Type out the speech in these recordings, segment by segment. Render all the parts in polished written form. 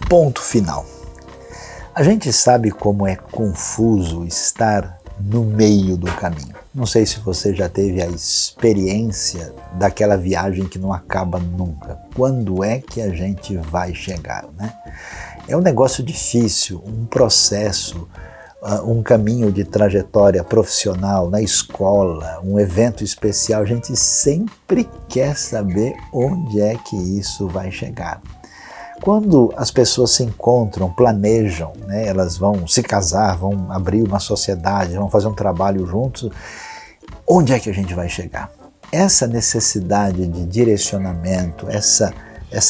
Ponto final. A gente sabe como é confuso estar no meio do caminho. Não sei se você já teve a experiência daquela viagem que não acaba nunca. Quando é que a gente vai chegar, né? É um negócio difícil, um processo, um caminho de trajetória profissional na escola, um evento especial. A gente sempre quer saber onde é que isso vai chegar. Quando as pessoas se encontram, planejam, né, elas vão se casar, vão abrir uma sociedade, vão fazer um trabalho juntos, onde é que a gente vai chegar? Essa necessidade de direcionamento, essa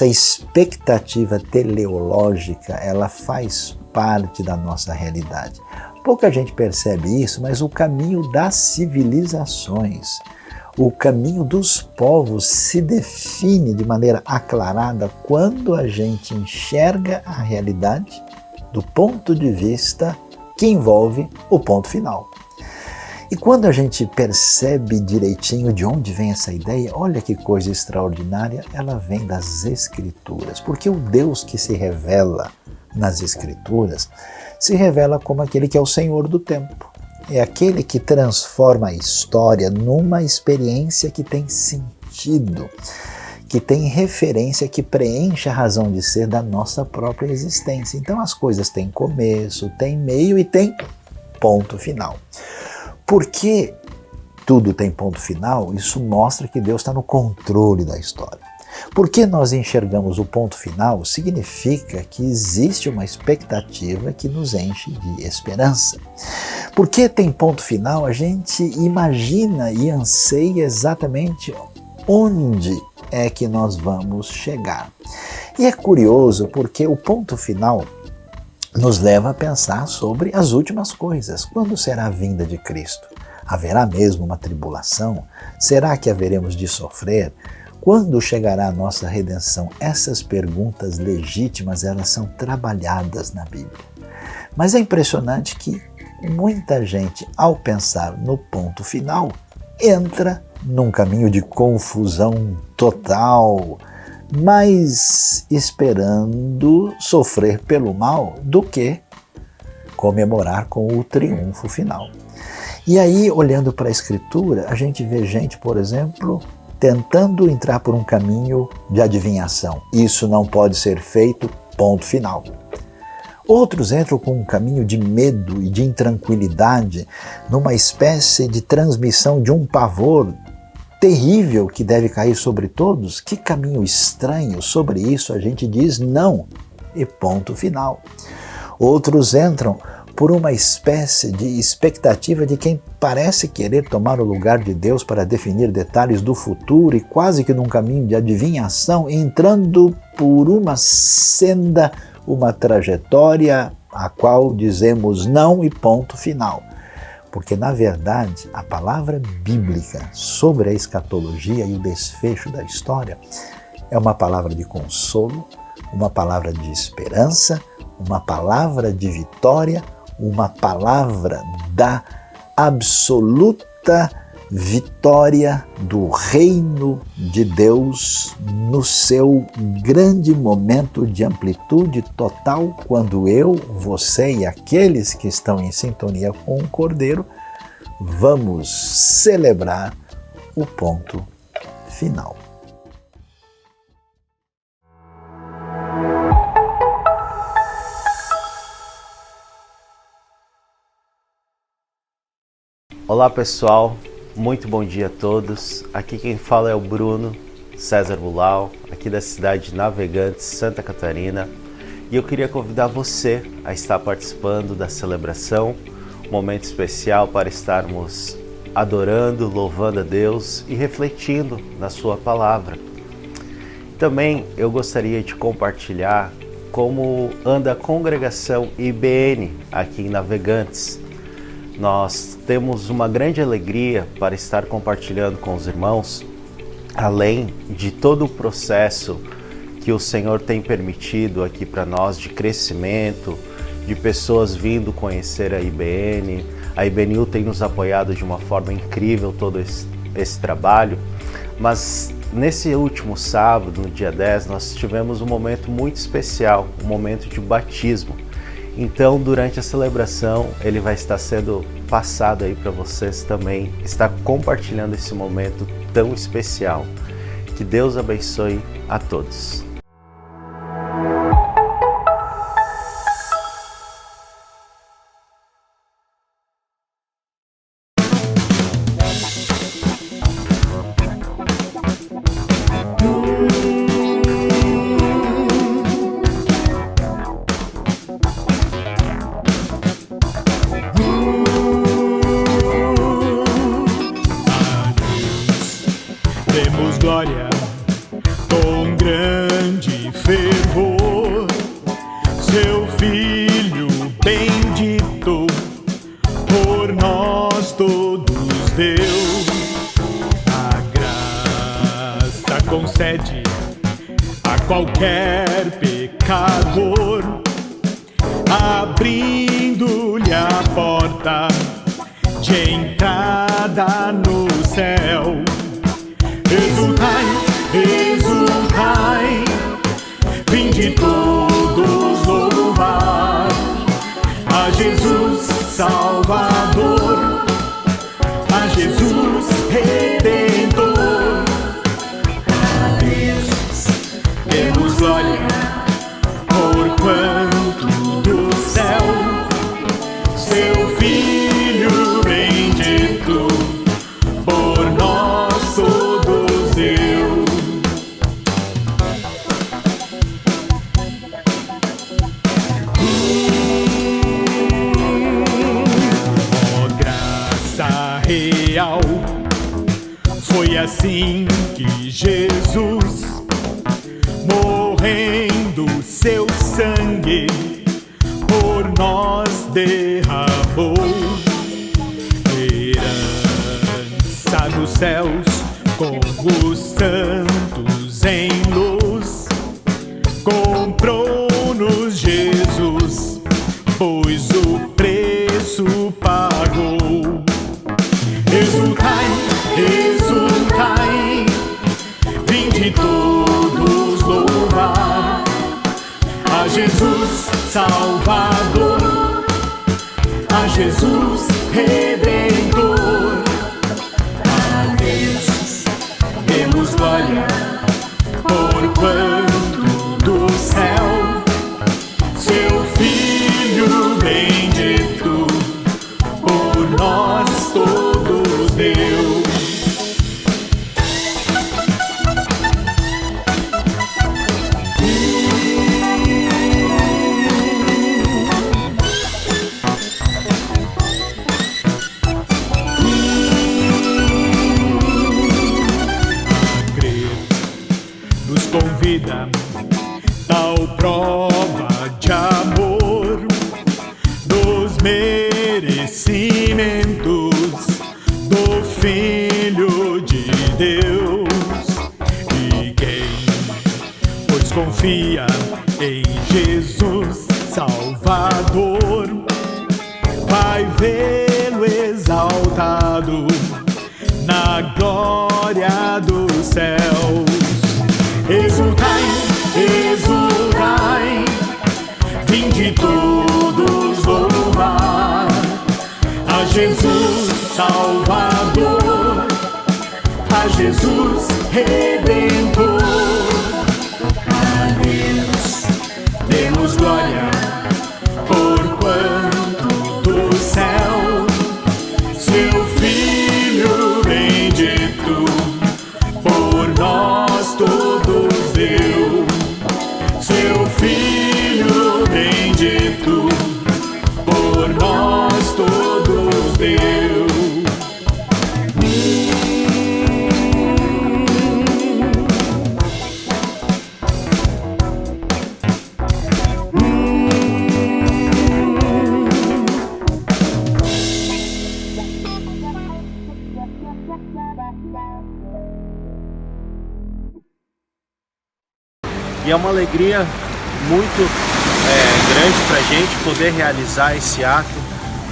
expectativa teleológica, ela faz parte da nossa realidade. Pouca gente percebe isso, mas o caminho das civilizações, o caminho dos povos se define de maneira aclarada quando a gente enxerga a realidade do ponto de vista que envolve o ponto final. E quando a gente percebe direitinho de onde vem essa ideia, olha que coisa extraordinária, ela vem das Escrituras. Porque o Deus que se revela nas Escrituras se revela como aquele que é o Senhor do tempo. É aquele que transforma a história numa experiência que tem sentido, que tem referência, que preenche a razão de ser da nossa própria existência. Então as coisas têm começo, têm meio e têm ponto final. Por que tudo tem ponto final? Isso mostra que Deus está no controle da história. Porque nós enxergamos o ponto final, significa que existe uma expectativa que nos enche de esperança. Porque tem ponto final, a gente imagina e anseia exatamente onde é que nós vamos chegar. E é curioso porque o ponto final nos leva a pensar sobre as últimas coisas. Quando será a vinda de Cristo? Haverá mesmo uma tribulação? Será que haveremos de sofrer? Quando chegará a nossa redenção? Essas perguntas legítimas, elas são trabalhadas na Bíblia. Mas é impressionante que muita gente, ao pensar no ponto final, entra num caminho de confusão total, mais esperando sofrer pelo mal do que comemorar com o triunfo final. E aí, olhando para a Escritura, a gente vê gente, por exemplo, tentando entrar por um caminho de adivinhação. Isso não pode ser feito, ponto final. Outros entram com um caminho de medo e de intranquilidade, numa espécie de transmissão de um pavor terrível que deve cair sobre todos. Que caminho estranho! Sobre isso a gente diz não e ponto final. Outros entram por uma espécie de expectativa de quem parece querer tomar o lugar de Deus para definir detalhes do futuro e quase que num caminho de adivinhação, entrando por uma senda, uma trajetória a qual dizemos não e ponto final. Porque, na verdade, a palavra bíblica sobre a escatologia e o desfecho da história é uma palavra de consolo, uma palavra de esperança, uma palavra de vitória, uma palavra da absoluta vitória do reino de Deus no seu grande momento de amplitude total, quando eu, você e aqueles que estão em sintonia com o Cordeiro vamos celebrar o ponto final. Olá pessoal, muito bom dia a todos. Aqui quem fala é o Bruno César Bulau, aqui da cidade de Navegantes, Santa Catarina. E eu queria convidar você a estar participando da celebração, um momento especial para estarmos adorando, louvando a Deus e refletindo na sua palavra. Também eu gostaria de compartilhar como anda a congregação IBN aqui em Navegantes. Nós temos uma grande alegria para estar compartilhando com os irmãos, além de todo o processo que o Senhor tem permitido aqui para nós de crescimento, de pessoas vindo conhecer a IBN. A IBNU tem nos apoiado de uma forma incrível todo esse trabalho, Mas nesse último sábado, no dia 10, nós tivemos um momento muito especial, um momento de batismo. Então, durante a celebração, ele vai estar sendo passado aí para vocês também, estar compartilhando esse momento tão especial. Que Deus abençoe a todos. Demos glória com grande fervor, seu Filho bendito por nós todos deu. A graça concede a qualquer pecador, abrindo-lhe a porta de entrada no céu. Exultai, exultai, vinde todos louvar a Jesus Salvador, a Jesus Redentor. A Deus demos glória, porquanto do céu seu Filho bendito por nós todos deu. Oh, graça real, foi assim que Jesus, morrendo seu sangue por nós derramou. Herança dos céus com os santos em luz, comprou-nos Jesus, pois o preço pagou. Exultai, exultai, vinde todos louvar a Jesus Salvador, a Jesus Redentor. A Deus demos glória, porquanto do céu seu Filho bendito por nós todos deu. Nos convida tal prova de amor, dos merecimentos do Filho de Deus. E quem, pois confia em Jesus Salvador, vai vê-lo exaltado na glória dos céus. Exultai, exultai, vinde todos louvar a Jesus Salvador, a Jesus Redentor. A Deus demos glória, porquanto do céu seu Filho bendito por nós todos deu. Seu Filho bendito por nós todos deu. E é uma alegria muito grande para a gente poder realizar esse ato,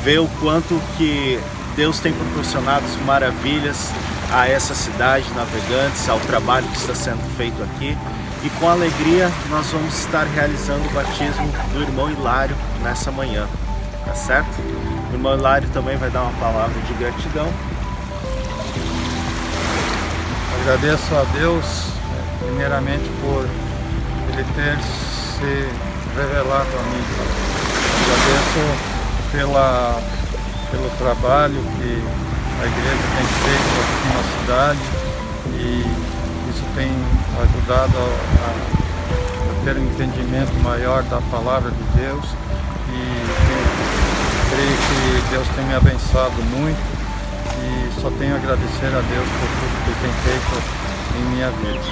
ver o quanto que Deus tem proporcionado maravilhas a essa cidade, Navegantes, ao trabalho que está sendo feito aqui. E com alegria nós vamos estar realizando o batismo do irmão Hilário nessa manhã, tá certo? O irmão Hilário também vai dar uma palavra de gratidão. Agradeço a Deus, primeiramente, por Ele ter se revelado a mim. Agradeço pelo trabalho que a igreja tem feito aqui na cidade, e isso tem ajudado a ter um entendimento maior da palavra de Deus, e creio que Deus tem me abençoado muito, e só tenho a agradecer a Deus por tudo que Ele tem feito em minha vida.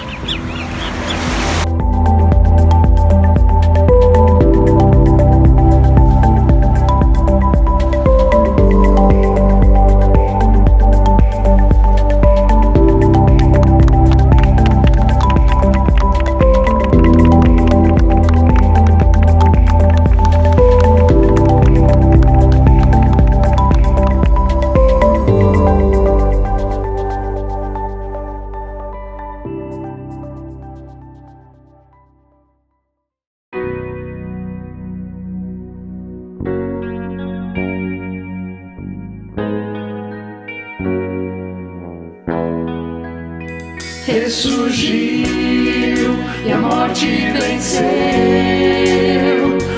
Ressurgiu e a morte venceu.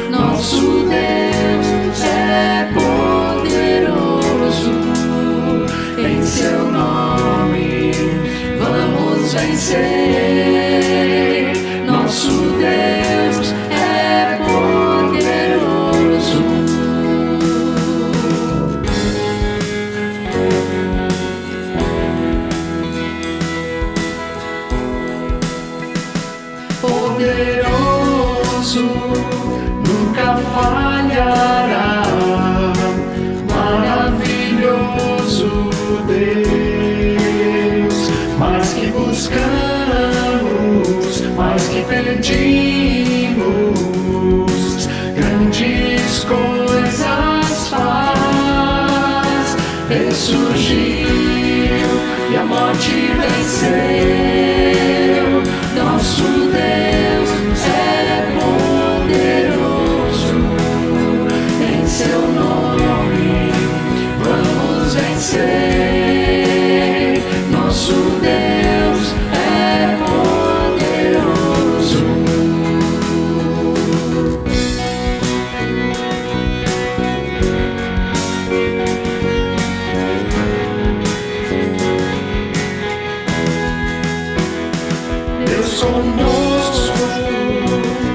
Nosso Deus é poderoso. Em seu nome vamos vencer. Nosso Deus é poderoso. Poderoso, nunca falhará. Maravilhoso Deus, mais que buscamos, mais que pedimos, grandes coisas faz. Ressurgiu e a morte venceu. Nosso Deus é poderoso. Em seu nome vamos vencer. Nosso Deus é poderoso. Deus conosco,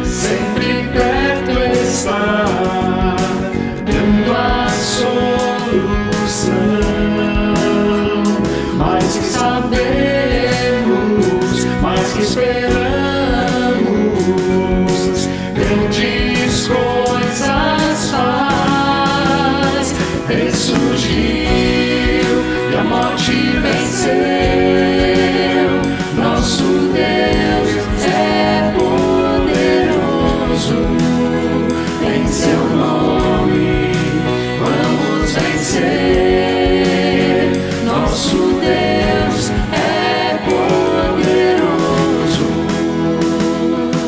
sempre perto está, dando a solução. Mais que sabemos, mais que esperamos, grandes coisas faz. Ressurgiu e a morte venceu. Nosso Deus é poderoso. Em seu nome vamos vencer. Nosso Deus é poderoso.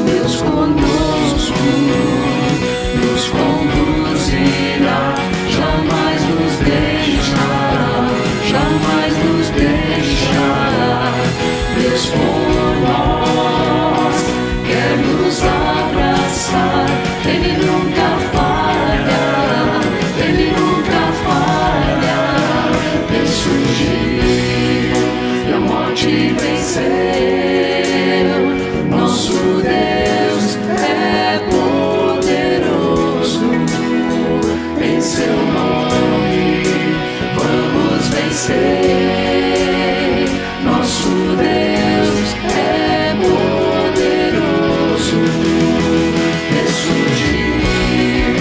Deus conosco nos conduzirá, jamais nos deixará, jamais nos deixará. Deus por nós quer nos abraçar. Ele nunca falha, Ele nunca falha. Ressurgiu e a morte venceu. Nosso Deus é poderoso. Em seu nome vamos vencer. Nosso Deus é poderoso. Ressurgiu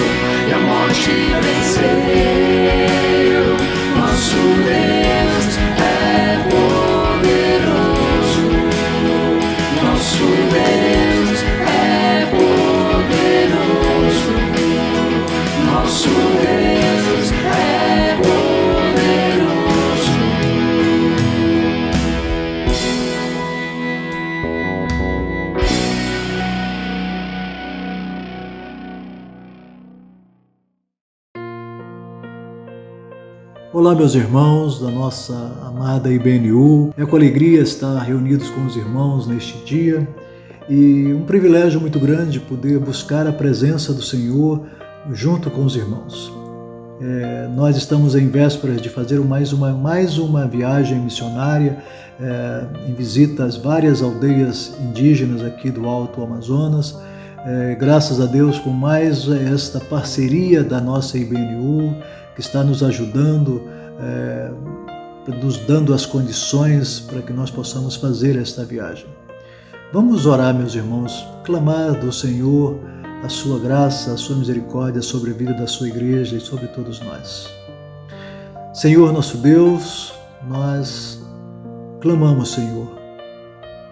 e a morte venceu. Nosso Deus é poderoso. Olá, meus irmãos da nossa amada IBNU. É com alegria estar reunidos com os irmãos neste dia e um privilégio muito grande poder buscar a presença do Senhor junto com os irmãos. Nós estamos em vésperas de fazer mais uma viagem missionária em visita às várias aldeias indígenas aqui do Alto Amazonas. Graças a Deus, com mais esta parceria da nossa IBNU, que está nos ajudando, nos dando as condições para que nós possamos fazer esta viagem. Vamos orar, meus irmãos, clamar do Senhor a sua graça, a sua misericórdia sobre a vida da sua igreja e sobre todos nós. Senhor nosso Deus, nós clamamos, Senhor,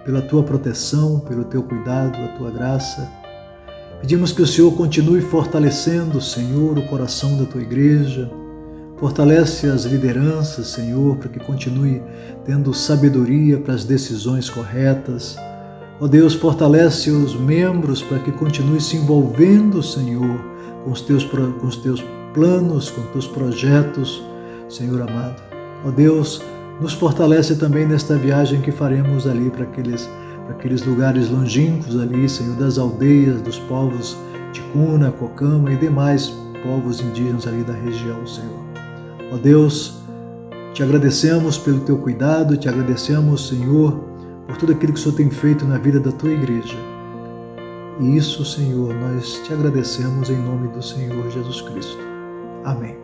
pela tua proteção, pelo teu cuidado, a tua graça. Pedimos que o Senhor continue fortalecendo, Senhor, o coração da tua igreja. Fortalece as lideranças, Senhor, para que continue tendo sabedoria para as decisões corretas. Ó Deus, fortalece os membros para que continue se envolvendo, Senhor, com os teus planos, com os teus projetos, Senhor amado. Ó Deus, nos fortalece também nesta viagem que faremos ali para aqueles lugares longínquos ali, Senhor, das aldeias, dos povos Ticuna, Cocama e demais povos indígenas ali da região, Senhor. Ó Deus, te agradecemos pelo teu cuidado, te agradecemos, Senhor, por tudo aquilo que o Senhor tem feito na vida da tua igreja. E isso, Senhor, nós te agradecemos em nome do Senhor Jesus Cristo. Amém.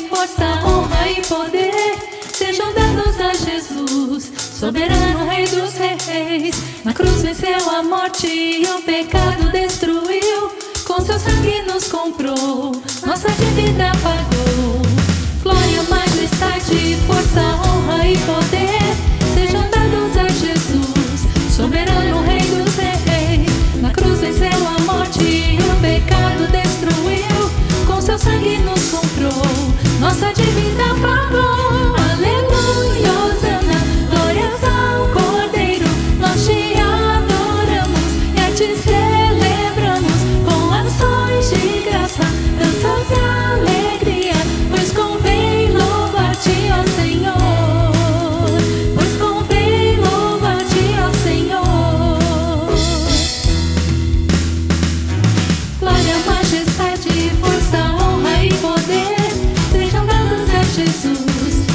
Força, honra e poder sejam dados a Jesus, soberano Rei dos Reis. Na cruz venceu a morte e o pecado destruiu, com seu sangue nos comprou, nossa dívida pagou. Glória, majestade, força, honra e poder sejam dados a Jesus, soberano Rei dos Reis. Na cruz venceu a morte e o pecado destruiu, com seu sangue nos comprou, nossa dívida pagou. Aleluia, Hosana, glórias ao Cordeiro. Nós te adoramos e a te celebramos com ações de graça, danças e alegria, pois convém louvar-te, ó Senhor, pois convém louvar-te, ó Senhor. Glória, majestade, força, honra e poder sejam dados a Jesus,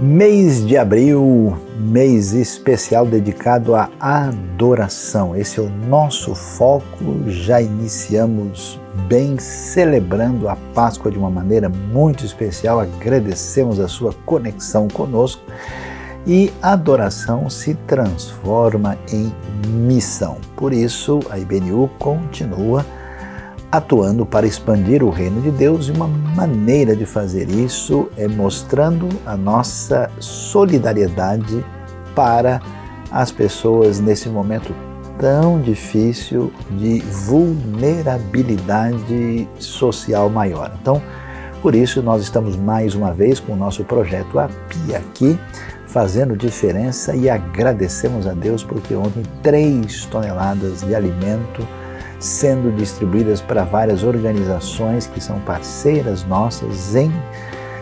Mês de abril, mês especial dedicado à adoração. Esse é o nosso foco. Já iniciamos bem, celebrando a Páscoa de uma maneira muito especial. Agradecemos a sua conexão conosco e a adoração se transforma em missão. Por isso, a IBNU continua atuando para expandir o reino de Deus, e uma maneira de fazer isso é mostrando a nossa solidariedade para as pessoas nesse momento tão difícil de vulnerabilidade social maior. Então, por isso nós estamos mais uma vez com o nosso projeto API aqui, fazendo diferença, e agradecemos a Deus porque ontem 3 toneladas de alimento sendo distribuídas para várias organizações que são parceiras nossas, em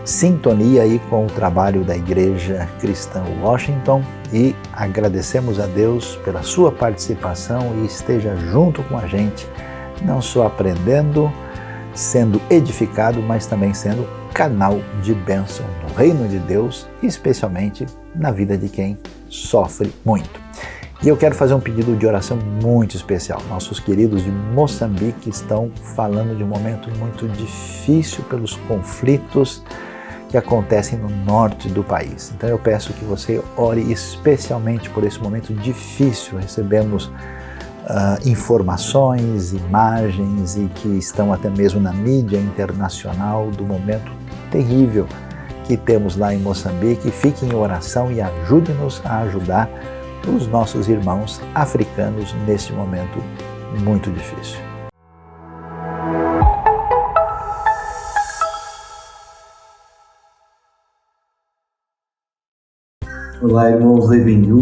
sintonia aí com o trabalho da Igreja Cristã Washington, e agradecemos a Deus pela sua participação, e esteja junto com a gente, não só aprendendo, sendo edificado, mas também sendo canal de bênção no reino de Deus, especialmente na vida de quem sofre muito. E eu quero fazer um pedido de oração muito especial. Nossos queridos de Moçambique estão falando de um momento muito difícil pelos conflitos que acontecem no norte do país. Então eu peço que você ore especialmente por esse momento difícil. Recebemos informações, imagens, e que estão até mesmo na mídia internacional, do momento terrível que temos lá em Moçambique. Fique em oração e ajude-nos a ajudar os nossos irmãos africanos neste momento muito difícil. Olá, irmãos da IBNU,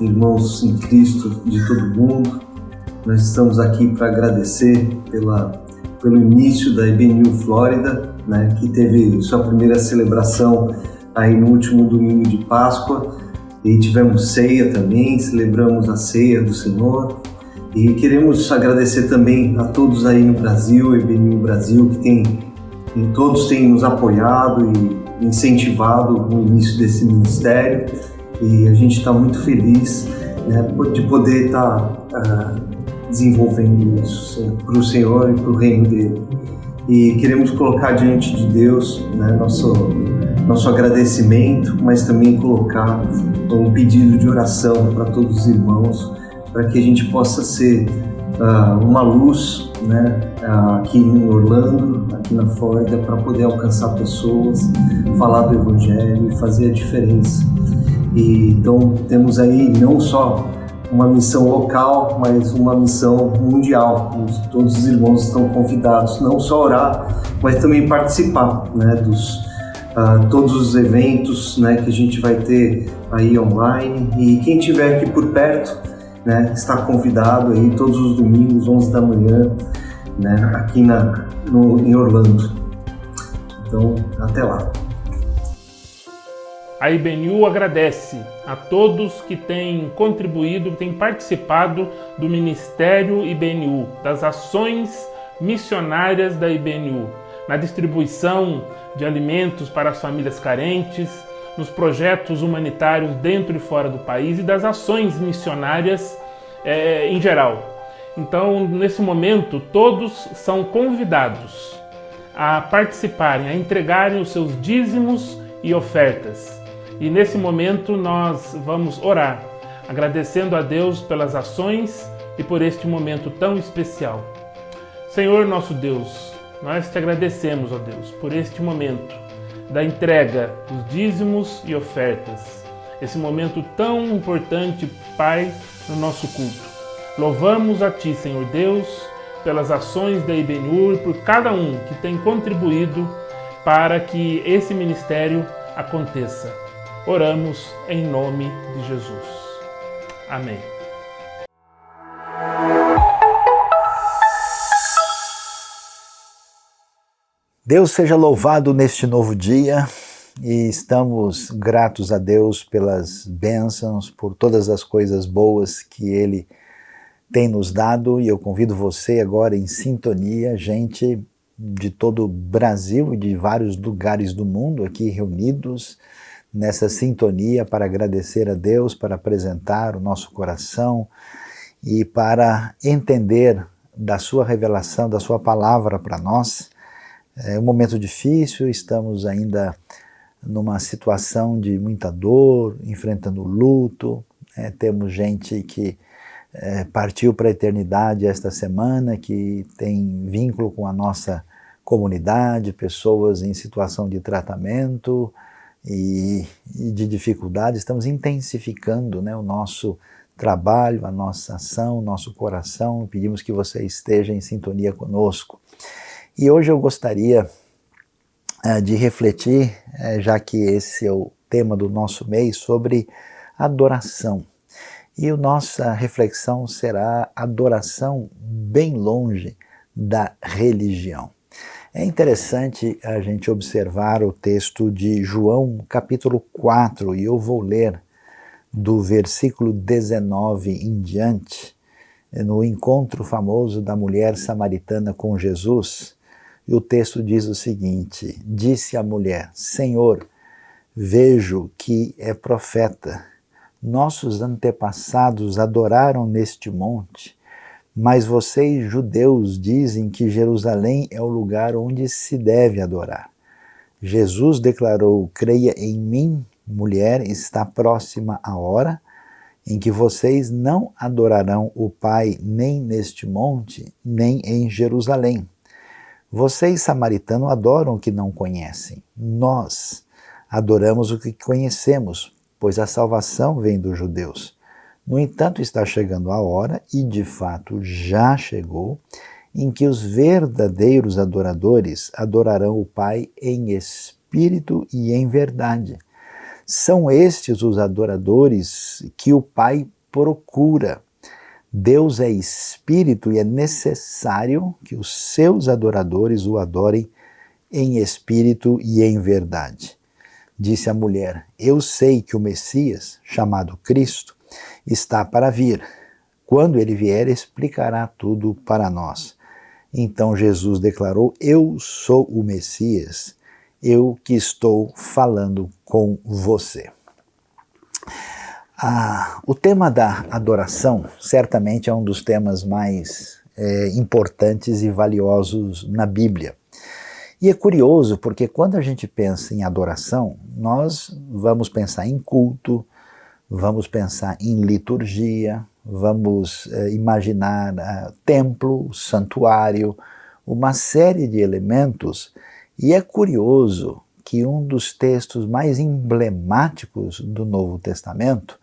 irmãos em Cristo de todo mundo. Nós estamos aqui para agradecer pelo início da IBNU Flórida, que teve sua primeira celebração aí no último domingo de Páscoa. E tivemos ceia também, celebramos a ceia do Senhor. E queremos agradecer também a todos aí no Brasil, IBNU Brasil, que todos têm nos apoiado e incentivado no início desse ministério. E a gente está muito feliz, de poder estar desenvolvendo isso para o Senhor e para o reino dele. E queremos colocar diante de Deus nosso agradecimento, mas também colocar um pedido de oração para todos os irmãos, para que a gente possa ser uma luz, aqui em Orlando, aqui na Flórida, para poder alcançar pessoas, falar do Evangelho e fazer a diferença. E então temos aí não só uma missão local, mas uma missão mundial. Todos os irmãos estão convidados não só a orar, mas também participar, dos todos os eventos, que a gente vai ter aí online. E quem estiver aqui por perto, está convidado aí todos os domingos, 11 da manhã, aqui em Orlando. Então, até lá. A IBNU agradece a todos que têm contribuído, que têm participado do Ministério IBNU, das ações missionárias da IBNU, na distribuição de alimentos para as famílias carentes, nos projetos humanitários dentro e fora do país, e das ações missionárias em geral. Então, nesse momento, todos são convidados a participarem, a entregarem os seus dízimos e ofertas. E nesse momento nós vamos orar, agradecendo a Deus pelas ações e por este momento tão especial. Senhor nosso Deus, nós te agradecemos, ó Deus, por este momento da entrega dos dízimos e ofertas, esse momento tão importante, Pai, no nosso culto. Louvamos a Ti, Senhor Deus, pelas ações da IBNU e por cada um que tem contribuído para que esse ministério aconteça. Oramos em nome de Jesus. Amém. Deus seja louvado neste novo dia, e estamos gratos a Deus pelas bênçãos, por todas as coisas boas que Ele tem nos dado. E eu convido você agora em sintonia, gente de todo o Brasil e de vários lugares do mundo aqui reunidos nessa sintonia para agradecer a Deus, para apresentar o nosso coração e para entender da sua revelação, da sua palavra para nós. É um momento difícil, estamos ainda numa situação de muita dor, enfrentando luto, temos gente que partiu para a eternidade esta semana, que tem vínculo com a nossa comunidade, pessoas em situação de tratamento e de dificuldade. Estamos intensificando, o nosso trabalho, a nossa ação, o nosso coração. Pedimos que você esteja em sintonia conosco. E hoje eu gostaria de refletir, já que esse é o tema do nosso mês, sobre adoração. E a nossa reflexão será adoração bem longe da religião. É interessante a gente observar o texto de João, capítulo 4, e eu vou ler do versículo 19 em diante, no encontro famoso da mulher samaritana com Jesus. E o texto diz o seguinte: disse a mulher: Senhor, vejo que é profeta. Nossos antepassados adoraram neste monte, mas vocês, judeus, dizem que Jerusalém é o lugar onde se deve adorar. Jesus declarou: creia em mim, mulher, está próxima a hora em que vocês não adorarão o Pai nem neste monte, nem em Jerusalém. Vocês, samaritanos, adoram o que não conhecem. Nós adoramos o que conhecemos, pois a salvação vem dos judeus. No entanto, está chegando a hora, e de fato já chegou, em que os verdadeiros adoradores adorarão o Pai em espírito e em verdade. São estes os adoradores que o Pai procura. Deus é espírito e é necessário que os seus adoradores o adorem em espírito e em verdade. Disse a mulher: eu sei que o Messias, chamado Cristo, está para vir. Quando ele vier, explicará tudo para nós. Então Jesus declarou: eu sou o Messias, eu que estou falando com você. O tema da adoração certamente é um dos temas mais importantes e valiosos na Bíblia. E é curioso porque quando a gente pensa em adoração, nós vamos pensar em culto, vamos pensar em liturgia, vamos imaginar templo, santuário, uma série de elementos. E é curioso que um dos textos mais emblemáticos do Novo Testamento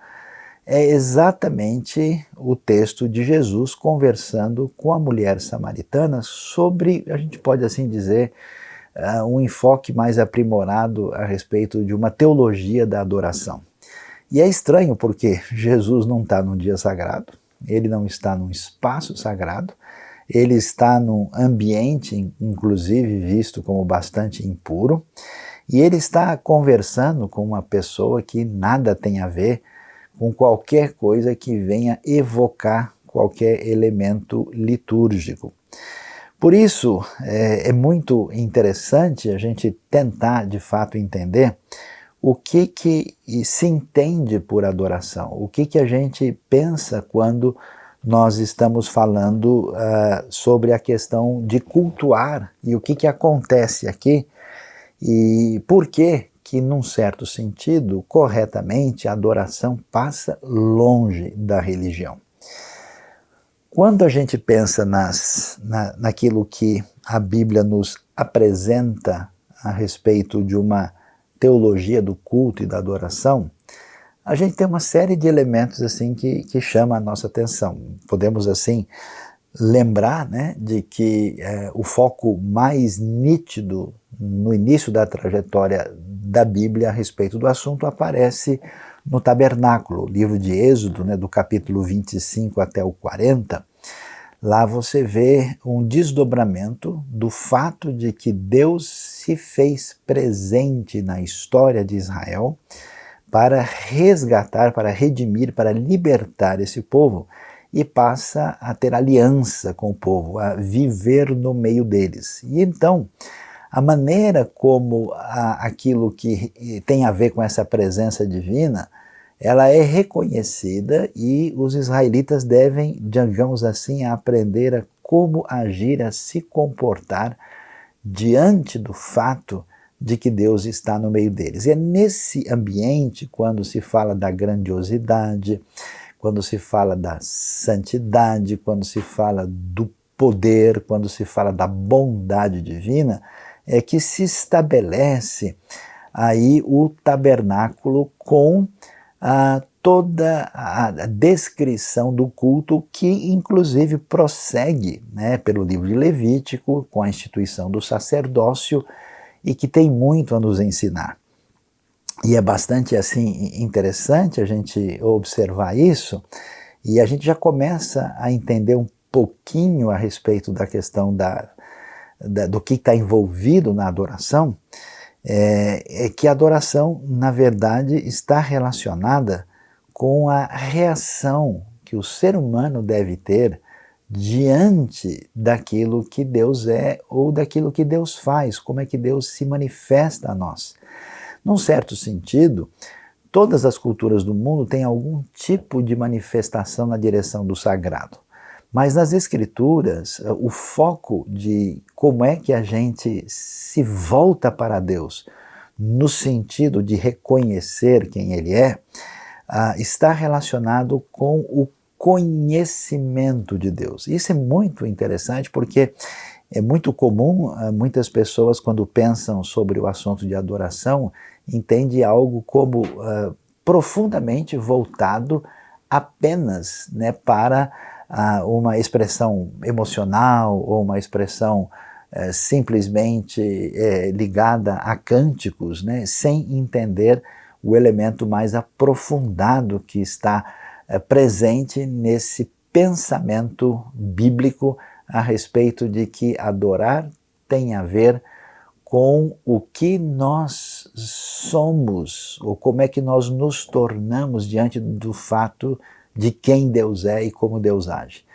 é exatamente o texto de Jesus conversando com a mulher samaritana sobre, a gente pode assim dizer, um enfoque mais aprimorado a respeito de uma teologia da adoração. E é estranho porque Jesus não está num dia sagrado, ele não está num espaço sagrado, ele está num ambiente, inclusive, visto como bastante impuro, e ele está conversando com uma pessoa que nada tem a ver com qualquer coisa que venha evocar qualquer elemento litúrgico. Por isso, é muito interessante a gente tentar, de fato, entender o que se entende por adoração, o que a gente pensa quando nós estamos falando sobre a questão de cultuar e o que acontece aqui e por que, num certo sentido, corretamente, a adoração passa longe da religião. Quando a gente pensa naquilo que a Bíblia nos apresenta a respeito de uma teologia do culto e da adoração, a gente tem uma série de elementos assim que chama a nossa atenção. Podemos assim lembrar, de que o foco mais nítido no início da trajetória da Bíblia a respeito do assunto aparece no tabernáculo, livro de Êxodo, do capítulo 25 até o 40. Lá você vê um desdobramento do fato de que Deus se fez presente na história de Israel para resgatar, para redimir, para libertar esse povo e passa a ter aliança com o povo, a viver no meio deles. E então, a maneira como aquilo que tem a ver com essa presença divina, ela é reconhecida e os israelitas devem, digamos assim, aprender a como agir, a se comportar diante do fato de que Deus está no meio deles. E é nesse ambiente, quando se fala da grandiosidade, quando se fala da santidade, quando se fala do poder, quando se fala da bondade divina, é que se estabelece aí o tabernáculo com toda a descrição do culto, que inclusive prossegue, né, pelo livro de Levítico, com a instituição do sacerdócio, e que tem muito a nos ensinar. E é bastante assim interessante a gente observar isso, e a gente já começa a entender um pouquinho a respeito da questão do que está envolvido na adoração, é que a adoração, na verdade, está relacionada com a reação que o ser humano deve ter diante daquilo que Deus é ou daquilo que Deus faz, como é que Deus se manifesta a nós. Num certo sentido, todas as culturas do mundo têm algum tipo de manifestação na direção do sagrado. Mas nas Escrituras, o foco de como é que a gente se volta para Deus, no sentido de reconhecer quem Ele é, está relacionado com o conhecimento de Deus. Isso é muito interessante porque é muito comum, muitas pessoas quando pensam sobre o assunto de adoração, entendem algo como profundamente voltado apenas, né, para uma expressão emocional ou uma expressão simplesmente ligada a cânticos, né, sem entender o elemento mais aprofundado que está presente nesse pensamento bíblico a respeito de que adorar tem a ver com o que nós somos, ou como é que nós nos tornamos diante do fato de quem Deus é e como Deus age.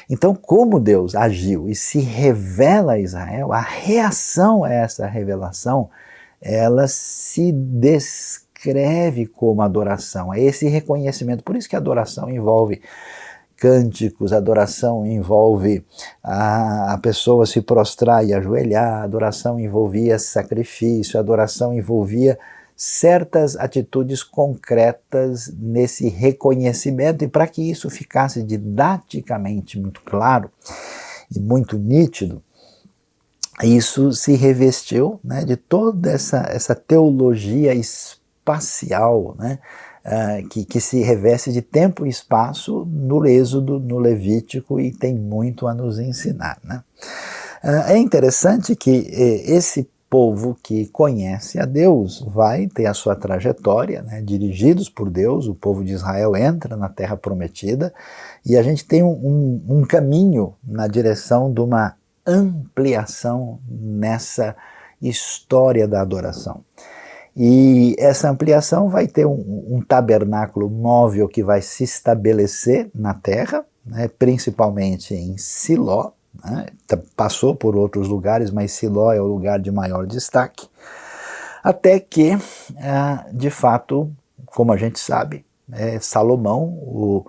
Então, como Deus agiu e se revela a Israel, a reação a essa revelação, ela se descreve como adoração, é esse reconhecimento. Por isso que a adoração envolve cânticos, a adoração envolve a pessoa se prostrar e ajoelhar, a adoração envolvia sacrifício, a adoração envolvia certas atitudes concretas nesse reconhecimento, e para que isso ficasse didaticamente muito claro e muito nítido, isso se revestiu, né, de toda essa teologia espacial, né, que se reveste de tempo e espaço no Êxodo, no Levítico, e tem muito a nos ensinar, né? É interessante que esse povo que conhece a Deus vai ter a sua trajetória, né, dirigidos por Deus. O povo de Israel entra na Terra Prometida e a gente tem um caminho na direção de uma ampliação nessa história da adoração. E essa ampliação vai ter um tabernáculo móvel que vai se estabelecer na terra, né, principalmente em Siló, né, passou por outros lugares, mas Siló é o lugar de maior destaque, até que, de fato, como a gente sabe, Salomão, o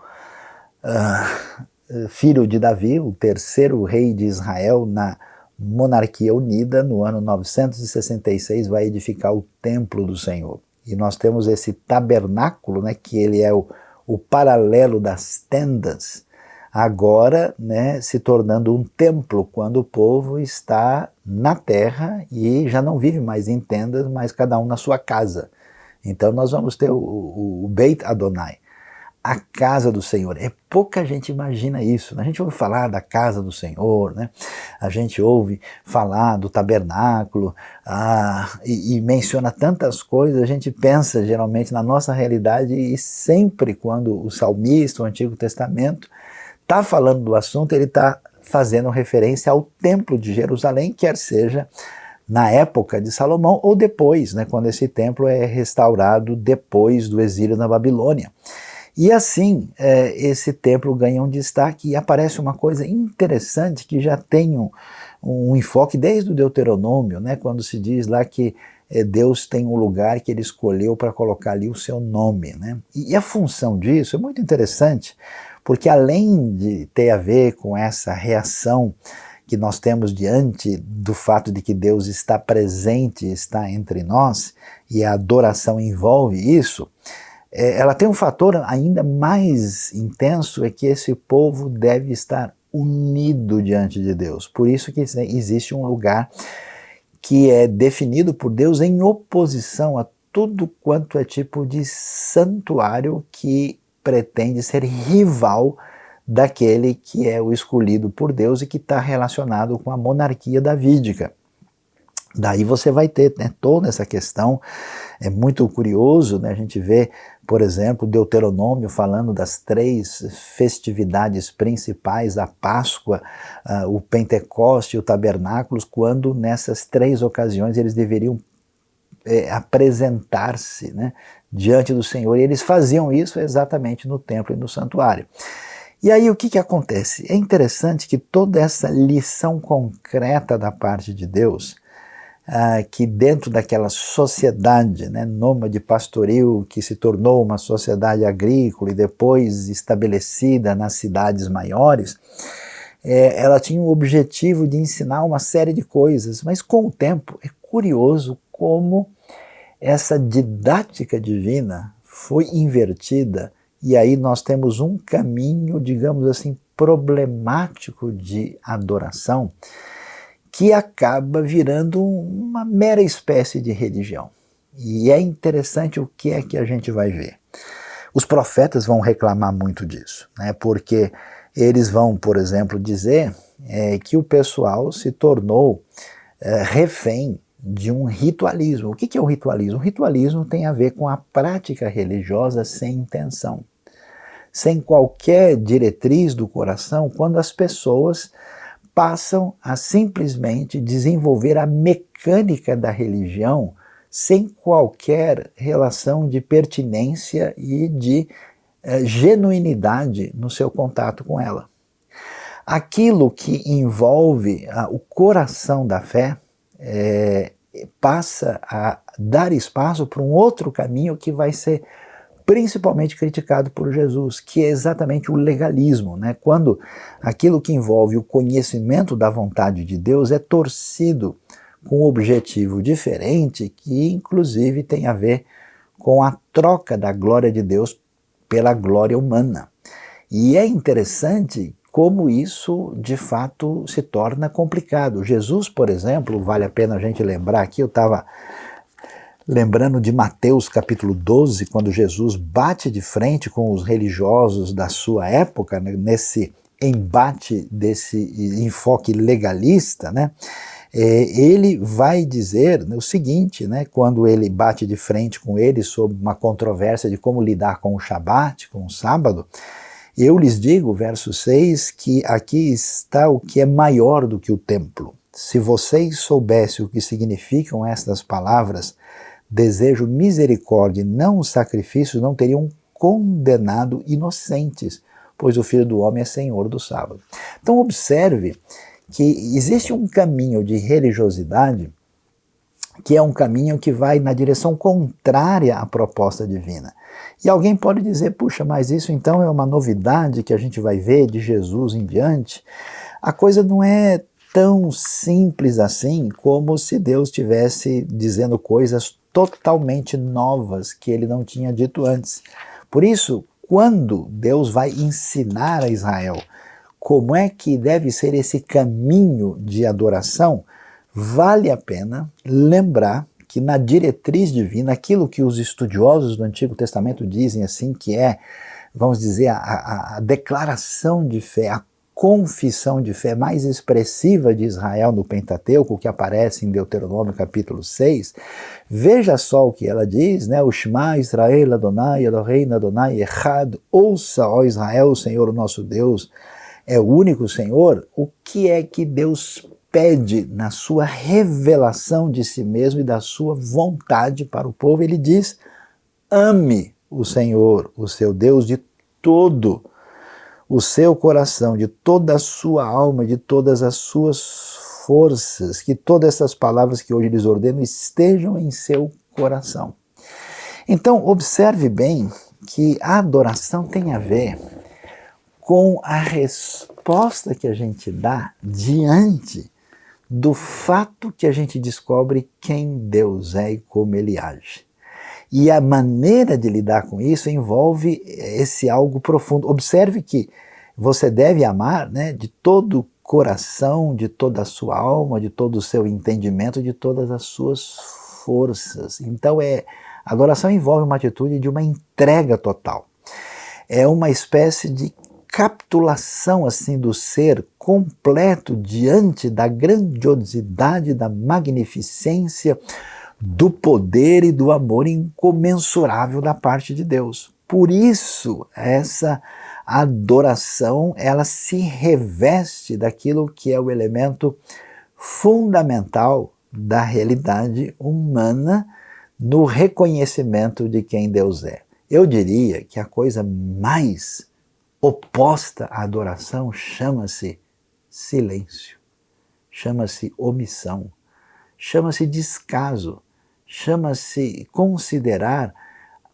filho de Davi, o terceiro rei de Israel na monarquia unida, no ano 966, vai edificar o templo do Senhor. E nós temos esse tabernáculo, né, que ele é o paralelo das tendas, agora, né, se tornando um templo, quando o povo está na terra e já não vive mais em tendas, mas cada um na sua casa. Então nós vamos ter o Beit Adonai, a casa do Senhor. Pouca gente imagina isso, né? A gente ouve falar da casa do Senhor, né? A gente ouve falar do tabernáculo, e menciona tantas coisas. A gente pensa geralmente na nossa realidade, e sempre quando o salmista, o Antigo Testamento, está falando do assunto, ele está fazendo referência ao templo de Jerusalém, quer seja na época de Salomão ou depois, né, quando esse templo é restaurado depois do exílio na Babilônia. E assim, esse templo ganha um destaque, e aparece uma coisa interessante que já tem um enfoque desde o Deuteronômio, né, quando se diz lá que Deus tem um lugar que ele escolheu para colocar ali o seu nome, né? E a função disso é muito interessante, porque além de ter a ver com essa reação que nós temos diante do fato de que Deus está presente, está entre nós, e a adoração envolve isso, ela tem um fator ainda mais intenso, é que esse povo deve estar unido diante de Deus. Por isso que existe um lugar que é definido por Deus em oposição a tudo quanto é tipo de santuário que pretende ser rival daquele que é o escolhido por Deus e que está relacionado com a monarquia davídica. Daí você vai ter, né, toda essa questão, é muito curioso, né, a gente vê, por exemplo, Deuteronômio falando das 3 festividades principais, a Páscoa, o Pentecoste e o Tabernáculos, quando nessas 3 ocasiões eles deveriam apresentar-se, né, diante do Senhor, e eles faziam isso exatamente no templo e no santuário. E aí o que acontece? É interessante que toda essa lição concreta da parte de Deus, que dentro daquela sociedade, né, nômade pastoril, que se tornou uma sociedade agrícola e depois estabelecida nas cidades maiores, ela tinha o objetivo de ensinar uma série de coisas, mas com o tempo é curioso como essa didática divina foi invertida, e aí nós temos um caminho, digamos assim, problemático de adoração, que acaba virando uma mera espécie de religião. E é interessante o que é que a gente vai ver. Os profetas vão reclamar muito disso, né? Porque eles vão, por exemplo, dizer que o pessoal se tornou refém de um ritualismo. O que é o ritualismo? O ritualismo tem a ver com a prática religiosa sem intenção, sem qualquer diretriz do coração, quando as pessoas passam a simplesmente desenvolver a mecânica da religião sem qualquer relação de pertinência e de genuinidade no seu contato com ela. Aquilo que envolve o coração da fé passa a dar espaço para um outro caminho que vai ser principalmente criticado por Jesus, que é exatamente o legalismo, né? Quando aquilo que envolve o conhecimento da vontade de Deus é torcido com um objetivo diferente, que inclusive tem a ver com a troca da glória de Deus pela glória humana. E é interessante como isso de fato se torna complicado. Jesus, por exemplo, vale a pena a gente lembrar aqui, eu estava lembrando de Mateus capítulo 12, quando Jesus bate de frente com os religiosos da sua época, né, nesse embate desse enfoque legalista, né, ele vai dizer o seguinte, né, quando ele bate de frente com eles sobre uma controvérsia de como lidar com o Shabat, com o sábado. Eu lhes digo, verso 6, que aqui está o que é maior do que o templo. Se vocês soubessem o que significam estas palavras, desejo misericórdia e não sacrifícios, não teriam condenado inocentes, pois o Filho do Homem é Senhor do sábado. Então observe que existe um caminho de religiosidade que é um caminho que vai na direção contrária à proposta divina. E alguém pode dizer, puxa, mas isso então é uma novidade que a gente vai ver de Jesus em diante? A coisa não é tão simples assim, como se Deus estivesse dizendo coisas totalmente novas que ele não tinha dito antes. Por isso, quando Deus vai ensinar a Israel como é que deve ser esse caminho de adoração, vale a pena lembrar que na diretriz divina, aquilo que os estudiosos do Antigo Testamento dizem assim, que é, vamos dizer, a declaração de fé, a confissão de fé mais expressiva de Israel no Pentateuco, que aparece em Deuteronômio capítulo 6, veja só o que ela diz, né? O Shema Israel Adonai Eloheinu Adonai Echad, ouça, ó Israel, o Senhor, o nosso Deus, é o único Senhor. O que é que Deus pede na sua revelação de si mesmo e da sua vontade para o povo? Ele diz, ame o Senhor, o seu Deus, de todo o seu coração, de toda a sua alma, de todas as suas forças, que todas essas palavras que hoje lhes ordeno estejam em seu coração. Então, observe bem que a adoração tem a ver com a resposta que a gente dá diante do fato que a gente descobre quem Deus é e como Ele age. E a maneira de lidar com isso envolve esse algo profundo. Observe que você deve amar, né, de todo o coração, de toda a sua alma, de todo o seu entendimento, de todas as suas forças. Então a adoração envolve uma atitude de uma entrega total. É uma espécie de capitulação assim do ser completo diante da grandiosidade, da magnificência, do poder e do amor incomensurável da parte de Deus. Por isso, essa adoração, ela se reveste daquilo que é o elemento fundamental da realidade humana no reconhecimento de quem Deus é. Eu diria que a coisa mais oposta à adoração chama-se silêncio, chama-se omissão, chama-se descaso, chama-se considerar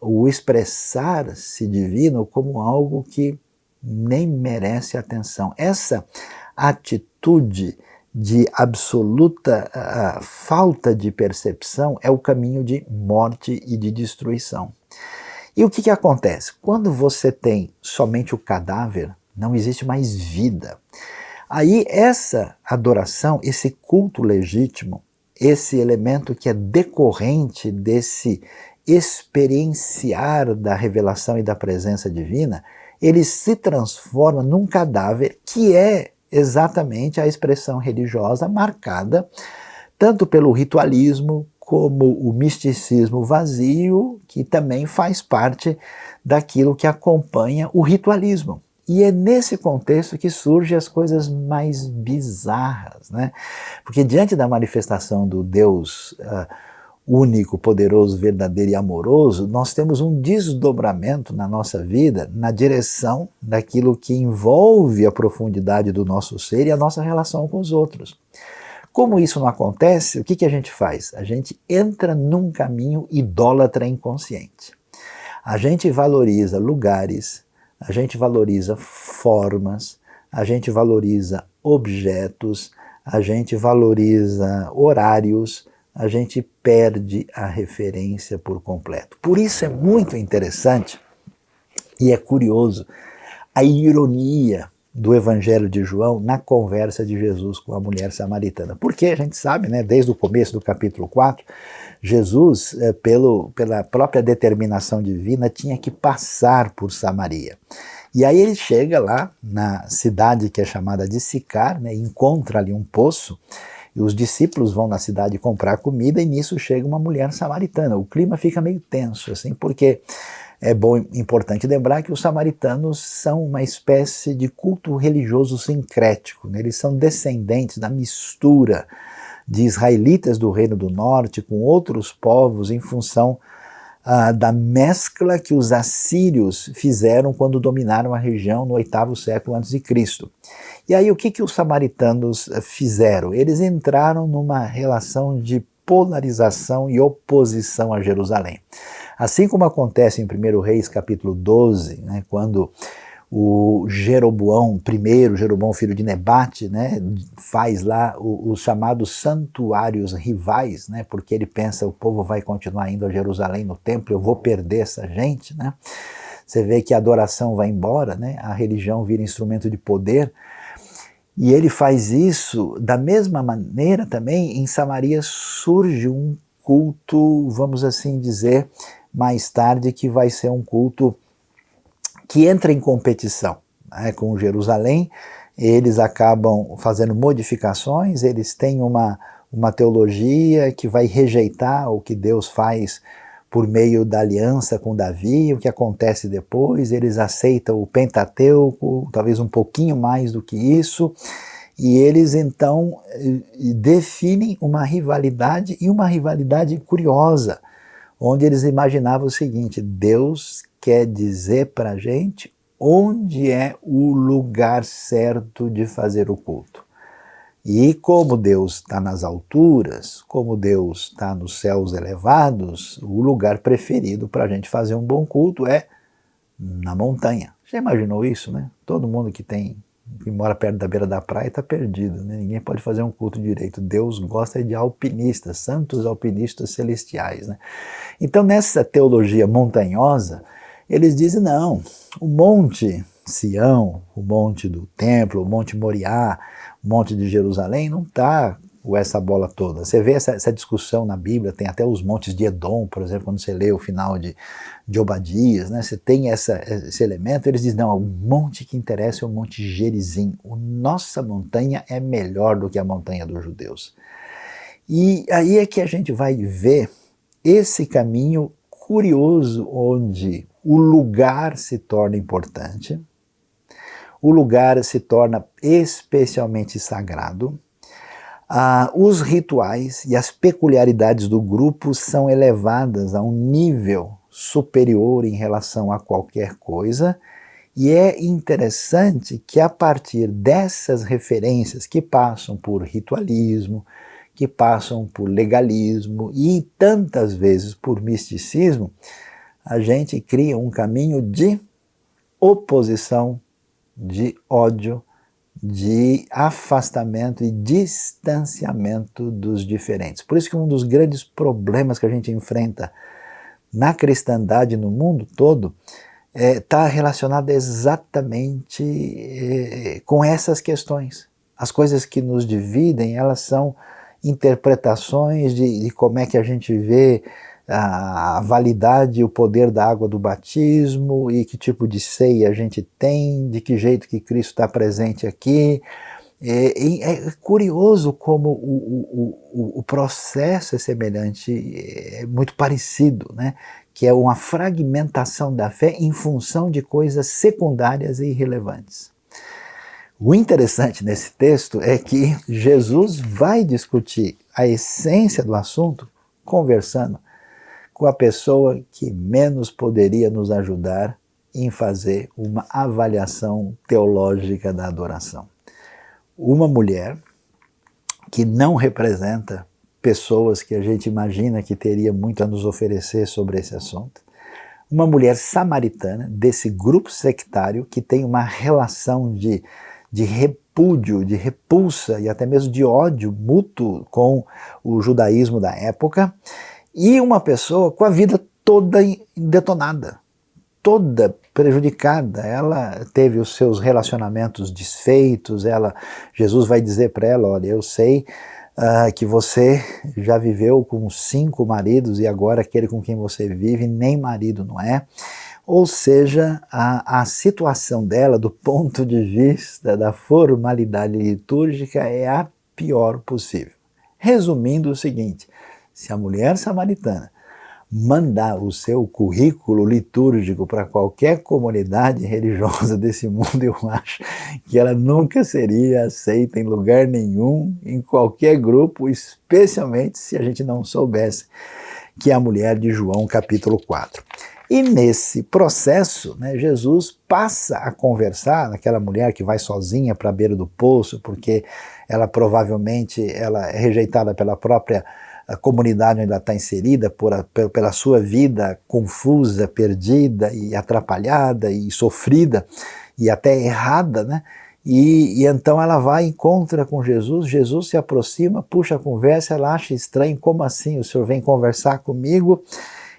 o expressar-se divino como algo que nem merece atenção. Essa atitude de absoluta falta de percepção é o caminho de morte e de destruição. E o que acontece? Quando você tem somente o cadáver, não existe mais vida. Aí essa adoração, esse culto legítimo, esse elemento que é decorrente desse experienciar da revelação e da presença divina, ele se transforma num cadáver que é exatamente a expressão religiosa marcada tanto pelo ritualismo como o misticismo vazio, que também faz parte daquilo que acompanha o ritualismo. E é nesse contexto que surgem as coisas mais bizarras, né? Porque diante da manifestação do Deus único, poderoso, verdadeiro e amoroso, nós temos um desdobramento na nossa vida na direção daquilo que envolve a profundidade do nosso ser e a nossa relação com os outros. Como isso não acontece, o que a gente faz? A gente entra num caminho idólatra inconsciente. A gente valoriza lugares, a gente valoriza formas, a gente valoriza objetos, a gente valoriza horários, a gente perde a referência por completo. Por isso é muito interessante e é curioso a ironia do Evangelho de João na conversa de Jesus com a mulher samaritana. Porque a gente sabe, né, desde o começo do capítulo 4, Jesus, pela própria determinação divina, tinha que passar por Samaria. E aí ele chega lá na cidade que é chamada de Sicar, né, encontra ali um poço, e os discípulos vão na cidade comprar comida, e nisso chega uma mulher samaritana. O clima fica meio tenso, assim, porque importante lembrar que os samaritanos são uma espécie de culto religioso sincrético, né? Eles são descendentes da mistura de israelitas do Reino do Norte com outros povos em função da mescla que os assírios fizeram quando dominaram a região no 8º século a.C. E aí o que os samaritanos fizeram? Eles entraram numa relação de polarização e oposição a Jerusalém. Assim como acontece em 1 Reis capítulo 12, né, quando o Jeroboão filho de Nebate, né, faz lá os chamados santuários rivais, né, porque ele pensa, o povo vai continuar indo a Jerusalém no templo, eu vou perder essa gente, né? Você vê que a adoração vai embora, né, a religião vira instrumento de poder, e ele faz isso da mesma maneira também. Em Samaria surge um culto, vamos assim dizer, mais tarde, que vai ser um culto que entra em competição, né, com Jerusalém. Eles acabam fazendo modificações, eles têm uma teologia que vai rejeitar o que Deus faz por meio da aliança com Davi, o que acontece depois. Eles aceitam o Pentateuco, talvez um pouquinho mais do que isso, e eles então definem uma rivalidade, e uma rivalidade curiosa, onde eles imaginavam o seguinte: Deus quer dizer para a gente onde é o lugar certo de fazer o culto. E como Deus está nas alturas, como Deus está nos céus elevados, o lugar preferido para a gente fazer um bom culto é na montanha. Já imaginou isso, né? Todo mundo que mora perto da beira da praia está perdido, né? Ninguém pode fazer um culto direito. Deus gosta de alpinistas, santos alpinistas celestiais, né? Então, nessa teologia montanhosa, eles dizem, não, o monte Sião, o monte do templo, o monte Moriá, o monte de Jerusalém, não está com essa bola toda. Você vê essa discussão na Bíblia, tem até os montes de Edom, por exemplo, quando você lê o final de Obadias, né? Você tem esse elemento, eles dizem, não, o monte que interessa é o monte Gerizim. A nossa montanha é melhor do que a montanha dos judeus. E aí é que a gente vai ver esse caminho curioso onde o lugar se torna importante, o lugar se torna especialmente sagrado, os rituais e as peculiaridades do grupo são elevadas a um nível superior em relação a qualquer coisa, e é interessante que a partir dessas referências que passam por ritualismo, que passam por legalismo e tantas vezes por misticismo, a gente cria um caminho de oposição, de ódio, de afastamento e distanciamento dos diferentes. Por isso que um dos grandes problemas que a gente enfrenta na cristandade no mundo todo está relacionado exatamente com essas questões. As coisas que nos dividem, elas são interpretações de como é que a gente vê a validade e o poder da água do batismo e que tipo de ceia a gente tem, de que jeito que Cristo está presente aqui. É curioso como o processo é semelhante, é muito parecido, né? Que é uma fragmentação da fé em função de coisas secundárias e irrelevantes. O interessante nesse texto é que Jesus vai discutir a essência do assunto conversando com a pessoa que menos poderia nos ajudar em fazer uma avaliação teológica da adoração. Uma mulher que não representa pessoas que a gente imagina que teria muito a nos oferecer sobre esse assunto. Uma mulher samaritana desse grupo sectário que tem uma relação de repúdio, de repulsa e até mesmo de ódio mútuo com o judaísmo da época, e uma pessoa com a vida toda detonada, toda prejudicada. Ela teve os seus relacionamentos desfeitos, Jesus vai dizer para ela, olha, eu sei que você já viveu com 5 maridos e agora aquele com quem você vive nem marido não é. Ou seja, a situação dela, do ponto de vista da formalidade litúrgica, é a pior possível. Resumindo o seguinte, se a mulher samaritana mandar o seu currículo litúrgico para qualquer comunidade religiosa desse mundo, eu acho que ela nunca seria aceita em lugar nenhum, em qualquer grupo, especialmente se a gente não soubesse que é a mulher de João capítulo 4. E nesse processo, né, Jesus passa a conversar naquela mulher que vai sozinha para a beira do poço, porque ela provavelmente ela é rejeitada pela própria comunidade onde ela está inserida, pela sua vida confusa, perdida e atrapalhada e sofrida e até errada, né? E então ela vai e encontra com Jesus, Jesus se aproxima, puxa a conversa, ela acha estranho, como assim o senhor vem conversar comigo?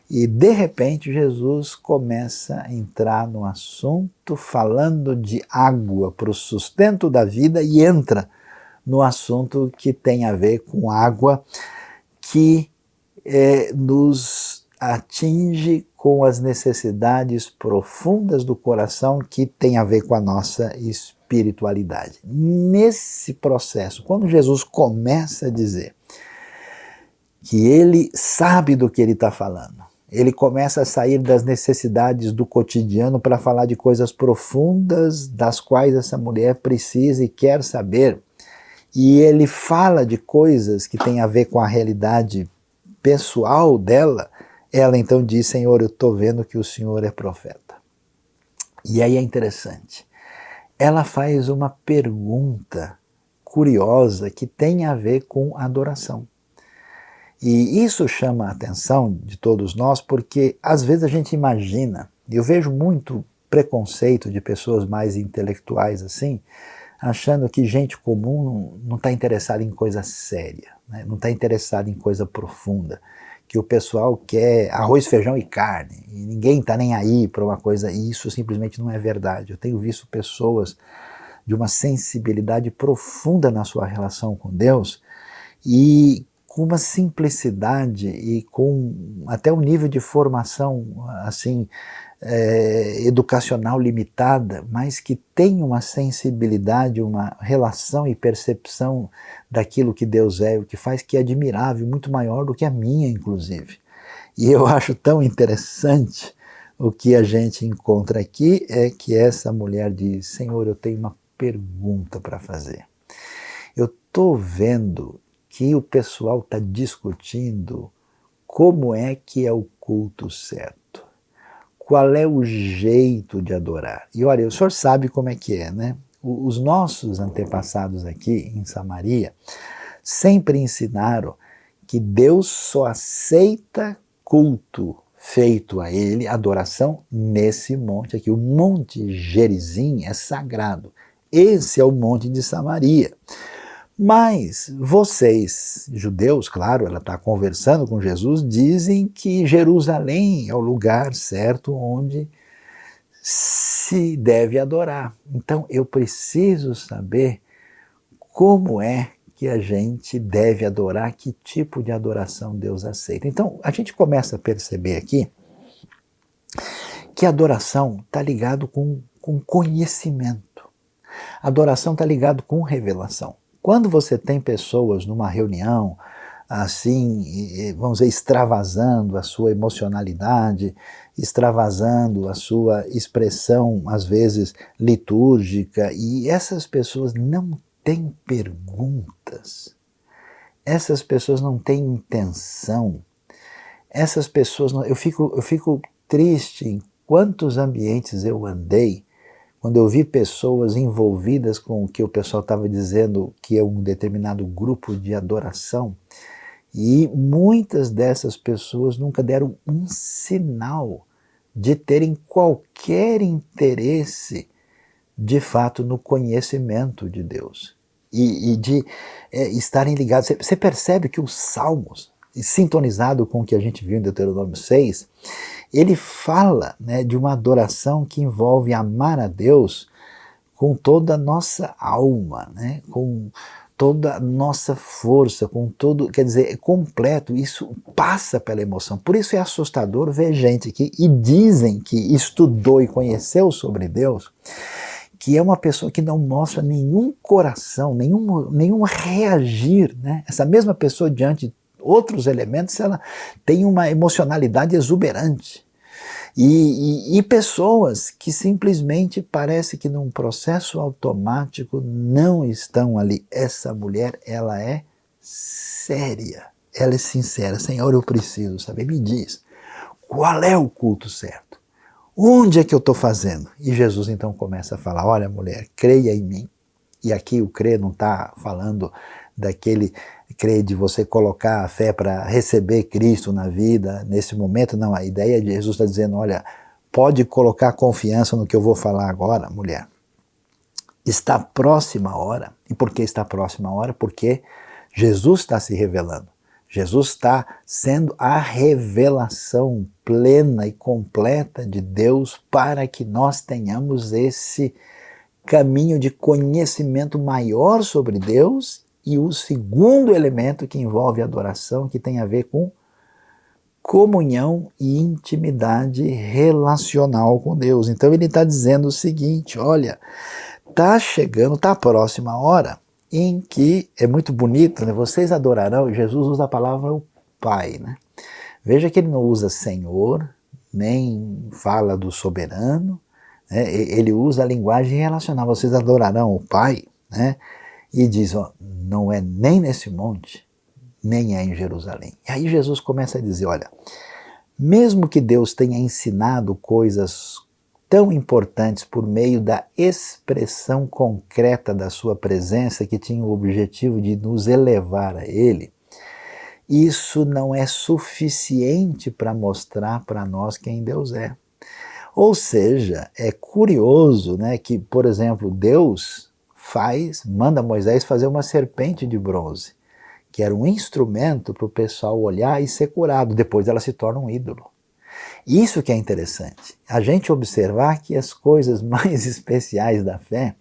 E de repente Jesus começa a entrar no assunto falando de água para o sustento da vida e entra no assunto que tem a ver com água que nos atinge com as necessidades profundas do coração que tem a ver com a nossa espiritualidade. Nesse processo, quando Jesus começa a dizer que ele sabe do que ele está falando, ele começa a sair das necessidades do cotidiano para falar de coisas profundas das quais essa mulher precisa e quer saber. E ele fala de coisas que têm a ver com a realidade pessoal dela. Ela então diz, Senhor, eu estou vendo que o Senhor é profeta. E aí é interessante. Ela faz uma pergunta curiosa que tem a ver com adoração. E isso chama a atenção de todos nós porque às vezes a gente imagina, e eu vejo muito preconceito de pessoas mais intelectuais assim, achando que gente comum não está interessada em coisa séria, né? Não está interessada em coisa profunda, que o pessoal quer arroz, feijão e carne, e ninguém está nem aí para uma coisa, e isso simplesmente não é verdade. Eu tenho visto pessoas de uma sensibilidade profunda na sua relação com Deus, e com uma simplicidade e com até um nível de formação assim educacional limitada, mas que tem uma sensibilidade, uma relação e percepção daquilo que Deus é, o que faz que é admirável, muito maior do que a minha, inclusive. E eu acho tão interessante o que a gente encontra aqui, é que essa mulher diz: Senhor, eu tenho uma pergunta para fazer. Eu estou vendo que o pessoal está discutindo como é que é o culto certo. Qual é o jeito de adorar? E olha, o senhor sabe como é que é, né? Os nossos antepassados aqui em Samaria sempre ensinaram que Deus só aceita culto feito a Ele, adoração, nesse monte aqui. O Monte Gerizim é sagrado. Esse é o Monte de Samaria. Mas vocês, judeus, claro, ela está conversando com Jesus, dizem que Jerusalém é o lugar certo onde se deve adorar. Então eu preciso saber como é que a gente deve adorar, que tipo de adoração Deus aceita. Então a gente começa a perceber aqui que a adoração está ligado com conhecimento. A adoração está ligado com revelação. Quando você tem pessoas numa reunião, assim, vamos dizer, extravasando a sua emocionalidade, extravasando a sua expressão, às vezes, litúrgica, e essas pessoas não têm perguntas, essas pessoas não têm intenção, essas pessoas, eu fico triste em quantos ambientes eu andei, quando eu vi pessoas envolvidas com o que o pessoal estava dizendo que é um determinado grupo de adoração, e muitas dessas pessoas nunca deram um sinal de terem qualquer interesse, de fato, no conhecimento de Deus e de estarem ligados. Você percebe que os Salmos, sintonizado com o que a gente viu em Deuteronômio 6, ele fala, né, de uma adoração que envolve amar a Deus com toda a nossa alma, né, com toda a nossa força, com todo, quer dizer, é completo, isso passa pela emoção. Por isso é assustador ver gente que, e dizem que estudou e conheceu sobre Deus, que é uma pessoa que não mostra nenhum coração, nenhum reagir, né? Essa mesma pessoa diante de outros elementos, ela tem uma emocionalidade exuberante. E pessoas que simplesmente parece que num processo automático não estão ali. Essa mulher, ela é séria, ela é sincera. Senhor, eu preciso saber, me diz, qual é o culto certo? Onde é que eu estou fazendo? E Jesus então começa a falar: olha mulher, creia em mim. E aqui o crer não está falando daquele crer de você colocar a fé para receber Cristo na vida, nesse momento, não. A ideia de Jesus está dizendo: olha, pode colocar confiança no que eu vou falar agora, mulher. Está próxima a hora. E por que está próxima a hora? Porque Jesus está se revelando. Jesus está sendo a revelação plena e completa de Deus para que nós tenhamos esse caminho de conhecimento maior sobre Deus. E o segundo elemento que envolve adoração, que tem a ver com comunhão e intimidade relacional com Deus. Então ele está dizendo o seguinte: olha, está chegando, está próxima a hora em que, é muito bonito, né? Vocês adorarão, Jesus usa a palavra o Pai, né? Veja que ele não usa Senhor, nem fala do soberano, né? Ele usa a linguagem relacional. Vocês adorarão o Pai, né? E diz, ó, não é nem nesse monte, nem é em Jerusalém. E aí Jesus começa a dizer, olha, mesmo que Deus tenha ensinado coisas tão importantes por meio da expressão concreta da sua presença, que tinha o objetivo de nos elevar a Ele, isso não é suficiente para mostrar para nós quem Deus é. Ou seja, é curioso, né, que, por exemplo, Deus manda Moisés fazer uma serpente de bronze, que era um instrumento para o pessoal olhar e ser curado. Depois ela se torna um ídolo. Isso que é interessante, a gente observar que as coisas mais especiais da fé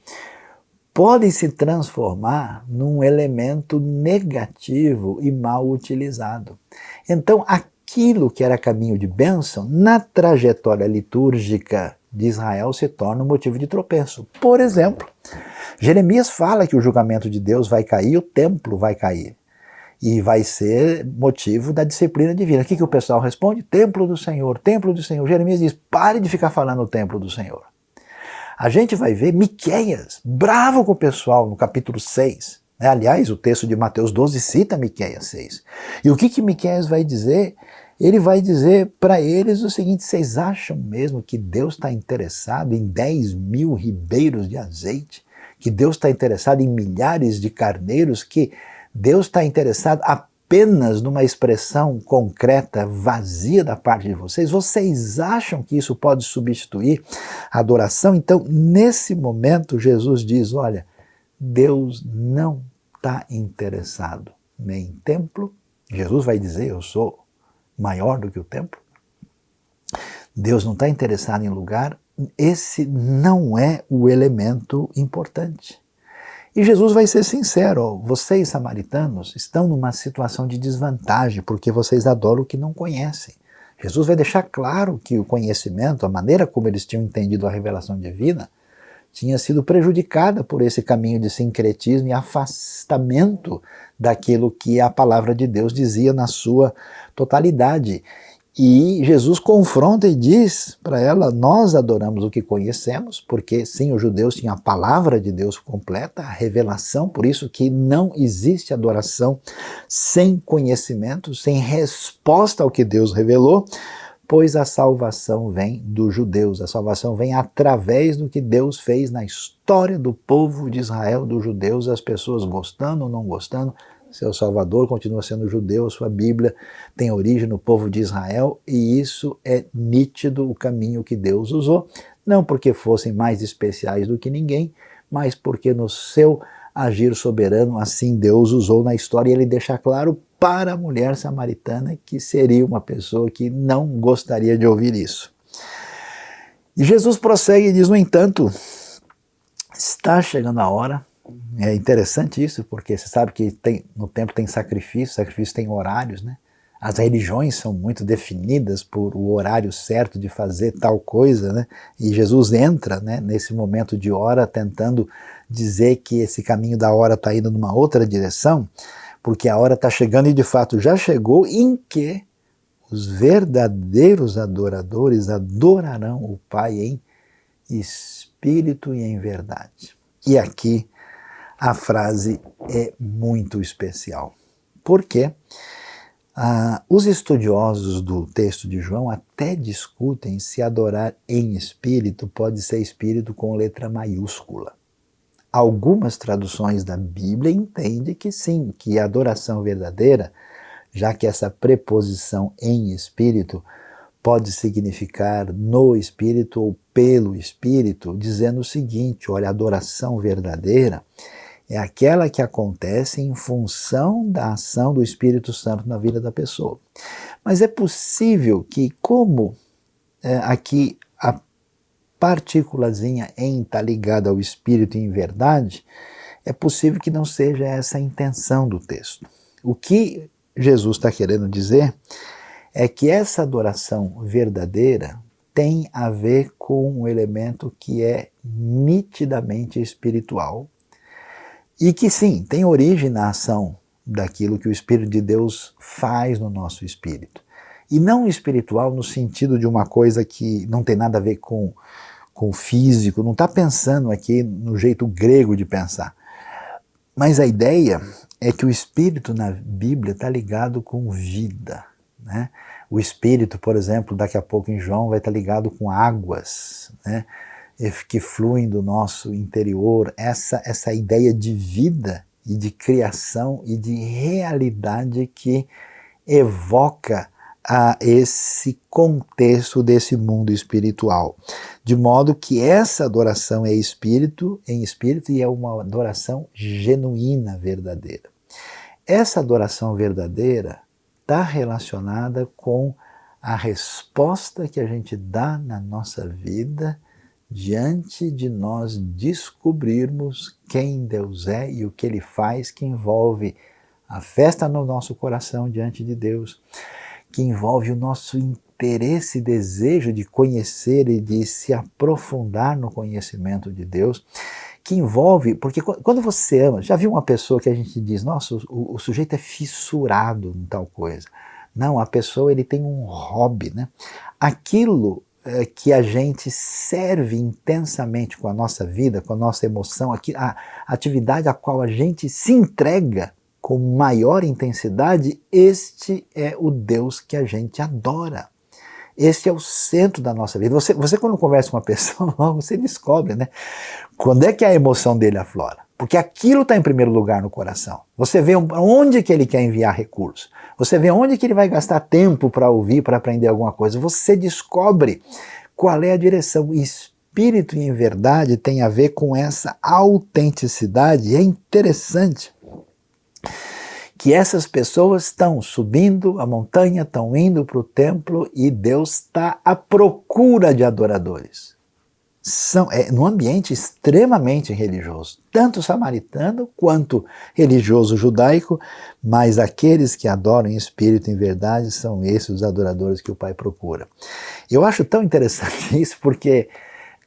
podem se transformar num elemento negativo e mal utilizado. Então, aquilo que era caminho de bênção, na trajetória litúrgica de Israel se torna um motivo de tropeço. Por exemplo, Jeremias fala que o julgamento de Deus vai cair, o templo vai cair. E vai ser motivo da disciplina divina. O que o pessoal responde? Templo do Senhor, templo do Senhor. Jeremias diz, pare de ficar falando o templo do Senhor. A gente vai ver Miqueias, bravo com o pessoal, no capítulo 6. Aliás, o texto de Mateus 12 cita Miqueias 6. E o que Miqueias vai dizer? Ele vai dizer para eles o seguinte, vocês acham mesmo que Deus está interessado em 10.000 ribeiros de azeite? Que Deus está interessado em milhares de carneiros? Que Deus está interessado apenas numa expressão concreta, vazia da parte de vocês? Vocês acham que isso pode substituir a adoração? Então, nesse momento, Jesus diz, olha, Deus não está interessado nem em templo. Jesus vai dizer, eu sou maior do que o templo. Deus não está interessado em lugar. Esse não é o elemento importante. E Jesus vai ser sincero, vocês samaritanos estão numa situação de desvantagem porque vocês adoram o que não conhecem. Jesus vai deixar claro que o conhecimento, a maneira como eles tinham entendido a revelação divina, tinha sido prejudicada por esse caminho de sincretismo e afastamento daquilo que a palavra de Deus dizia na sua totalidade. E Jesus confronta e diz para ela, nós adoramos o que conhecemos, porque sim, os judeus tinham a palavra de Deus completa, a revelação, por isso que não existe adoração sem conhecimento, sem resposta ao que Deus revelou, pois a salvação vem dos judeus, a salvação vem através do que Deus fez na história do povo de Israel, dos judeus, as pessoas gostando ou não gostando. Seu Salvador continua sendo judeu, sua Bíblia tem origem no povo de Israel, e isso é nítido o caminho que Deus usou, não porque fossem mais especiais do que ninguém, mas porque no seu agir soberano, assim Deus usou na história, e ele deixa claro para a mulher samaritana que seria uma pessoa que não gostaria de ouvir isso. E Jesus prossegue e diz, no entanto, está chegando a hora. É interessante isso, porque você sabe que no templo tem sacrifício tem horários, né? As religiões são muito definidas por o horário certo de fazer tal coisa, né? E Jesus entra, né, nesse momento de hora tentando dizer que esse caminho da hora está indo numa outra direção, porque a hora está chegando e de fato já chegou, em que os verdadeiros adoradores adorarão o Pai em espírito e em verdade. E aqui a frase é muito especial, porque os estudiosos do texto de João até discutem se adorar em espírito pode ser espírito com letra maiúscula. Algumas traduções da Bíblia entendem que sim, que a adoração verdadeira, já que essa preposição em espírito pode significar no espírito ou pelo espírito, dizendo o seguinte, olha, a adoração verdadeira é aquela que acontece em função da ação do Espírito Santo na vida da pessoa. Mas é possível que, como aqui a partículazinha em está ligada ao Espírito em verdade, é possível que não seja essa a intenção do texto. O que Jesus está querendo dizer é que essa adoração verdadeira tem a ver com um elemento que é nitidamente espiritual, e que sim, tem origem na ação daquilo que o Espírito de Deus faz no nosso espírito. E não espiritual no sentido de uma coisa que não tem nada a ver com o físico, não está pensando aqui no jeito grego de pensar. Mas a ideia é que o Espírito na Bíblia está ligado com vida. né? O espírito, por exemplo, daqui a pouco em João vai estar ligado com águas, né, que fluem do nosso interior. Essa ideia de vida e de criação e de realidade que evoca esse contexto desse mundo espiritual. De modo que essa adoração é em espírito e é uma adoração genuína, verdadeira. Essa adoração verdadeira está relacionada com a resposta que a gente dá na nossa vida diante de nós descobrirmos quem Deus é e o que Ele faz, que envolve a festa no nosso coração diante de Deus, que envolve o nosso interesse e desejo de conhecer e de se aprofundar no conhecimento de Deus, que envolve, porque quando você ama, já viu uma pessoa que a gente diz, nossa, o sujeito é fissurado em tal coisa. Não, a pessoa ele tem um hobby, né? Aquilo que a gente serve intensamente com a nossa vida, com a nossa emoção, a atividade a qual a gente se entrega com maior intensidade, este é o Deus que a gente adora. Este é o centro da nossa vida. Você quando conversa com uma pessoa, você descobre, né? Quando é que a emoção dele aflora? Porque aquilo está em primeiro lugar no coração. Você vê onde que ele quer enviar recursos. Você vê onde que ele vai gastar tempo para ouvir, para aprender alguma coisa. Você descobre qual é a direção. Espírito em verdade tem a ver com essa autenticidade. E é interessante que essas pessoas estão subindo a montanha, estão indo para o templo e Deus está à procura de adoradores. Num ambiente extremamente religioso, tanto samaritano quanto religioso judaico, mas aqueles que adoram em espírito e em verdade são esses os adoradores que o Pai procura. Eu acho tão interessante isso porque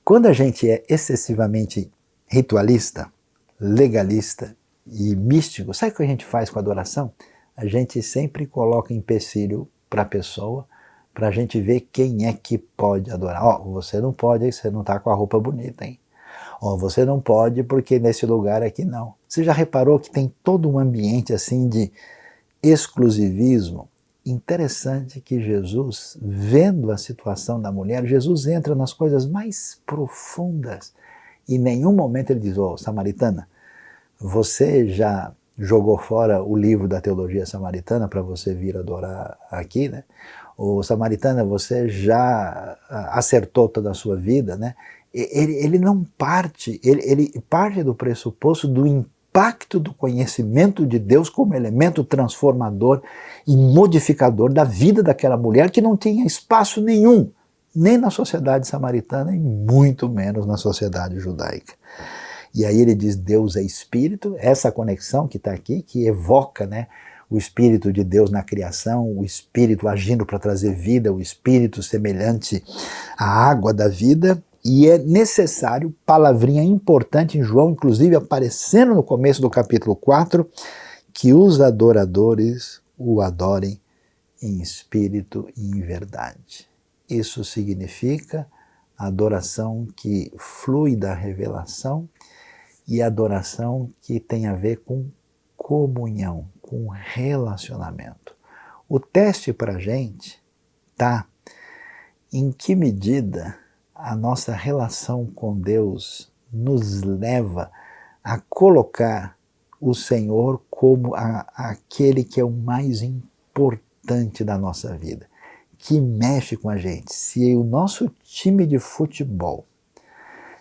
quando a gente é excessivamente ritualista, legalista e místico, sabe o que a gente faz com a adoração? A gente sempre coloca empecilho para a pessoa, para a gente ver quem é que pode adorar. Você não pode, você não está com a roupa bonita, hein? Você não pode porque nesse lugar aqui não. Você já reparou que tem todo um ambiente assim de exclusivismo? Interessante que Jesus, vendo a situação da mulher, Jesus entra nas coisas mais profundas. E em nenhum momento ele diz, samaritana, você já jogou fora o livro da teologia samaritana para você vir adorar aqui, né? Ou samaritana, você já acertou toda a sua vida, né? Ele não parte, ele parte do pressuposto do impacto do conhecimento de Deus como elemento transformador e modificador da vida daquela mulher que não tinha espaço nenhum, nem na sociedade samaritana e muito menos na sociedade judaica. E aí ele diz, Deus é espírito, essa conexão que está aqui, que evoca, né, o espírito de Deus na criação, o espírito agindo para trazer vida, o espírito semelhante à água da vida, e é necessário, palavrinha importante em João, inclusive aparecendo no começo do capítulo 4, que os adoradores o adorem em espírito e em verdade. Isso significa adoração que flui da revelação e adoração que tem a ver com comunhão, com relacionamento. O teste para a gente está em que medida a nossa relação com Deus nos leva a colocar o Senhor como aquele que é o mais importante da nossa vida, que mexe com a gente. Se o nosso time de futebol,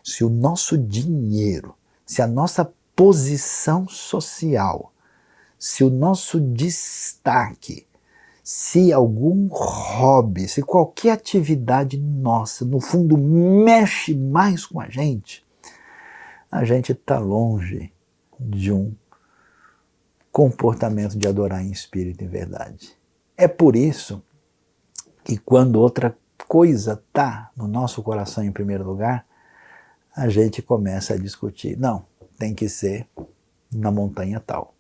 se o nosso dinheiro, se a nossa posição social, se o nosso destaque, se algum hobby, se qualquer atividade nossa, no fundo, mexe mais com a gente está longe de um comportamento de adorar em espírito e verdade. É por isso que quando outra coisa está no nosso coração em primeiro lugar, a gente começa a discutir. Não, tem que ser na montanha tal.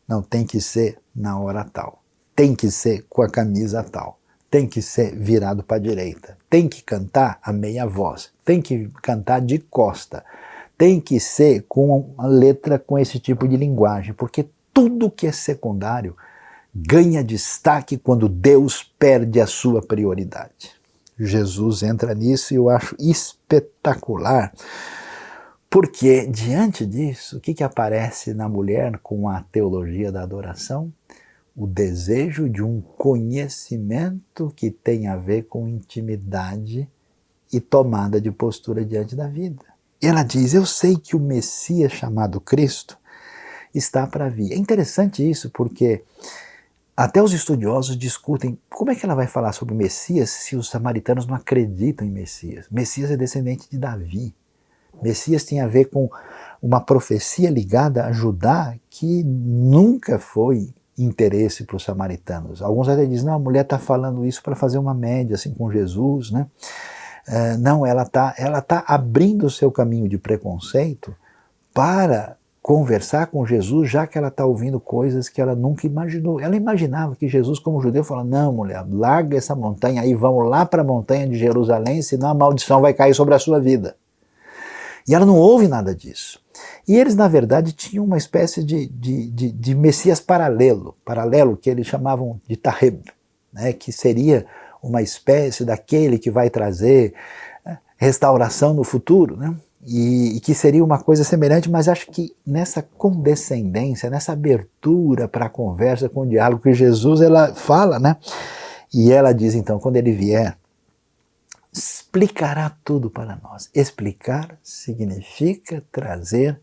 Não, tem que ser na hora tal. Tem que ser com a camisa tal. Tem que ser virado para a direita. Tem que cantar a meia voz. Tem que cantar de costa. Tem que ser com a letra com esse tipo de linguagem. Porque tudo que é secundário ganha destaque quando Deus perde a sua prioridade. Jesus entra nisso e eu acho espetacular, porque diante disso, o que aparece na mulher com a teologia da adoração? O desejo de um conhecimento que tem a ver com intimidade e tomada de postura diante da vida. E ela diz, eu sei que o Messias chamado Cristo está para vir. É interessante isso, porque até os estudiosos discutem como é que ela vai falar sobre o Messias se os samaritanos não acreditam em Messias. Messias é descendente de Davi. Messias tem a ver com uma profecia ligada a Judá que nunca foi interesse para os samaritanos. Alguns até dizem, não, a mulher está falando isso para fazer uma média assim, com Jesus, né? Não, ela tá abrindo o seu caminho de preconceito para conversar com Jesus, já que ela está ouvindo coisas que ela nunca imaginou. Ela imaginava que Jesus, como judeu, falava, não, mulher, larga essa montanha aí, vamos lá para a montanha de Jerusalém, senão a maldição vai cair sobre a sua vida. E ela não ouve nada disso. E eles, na verdade, tinham uma espécie de Messias paralelo, que eles chamavam de Taheb, né, que seria uma espécie daquele que vai trazer restauração no futuro, né, e que seria uma coisa semelhante, mas acho que nessa condescendência, nessa abertura para a conversa, com o diálogo que Jesus ela fala, né, e ela diz então, quando ele vier, explicará tudo para nós. Explicar significa trazer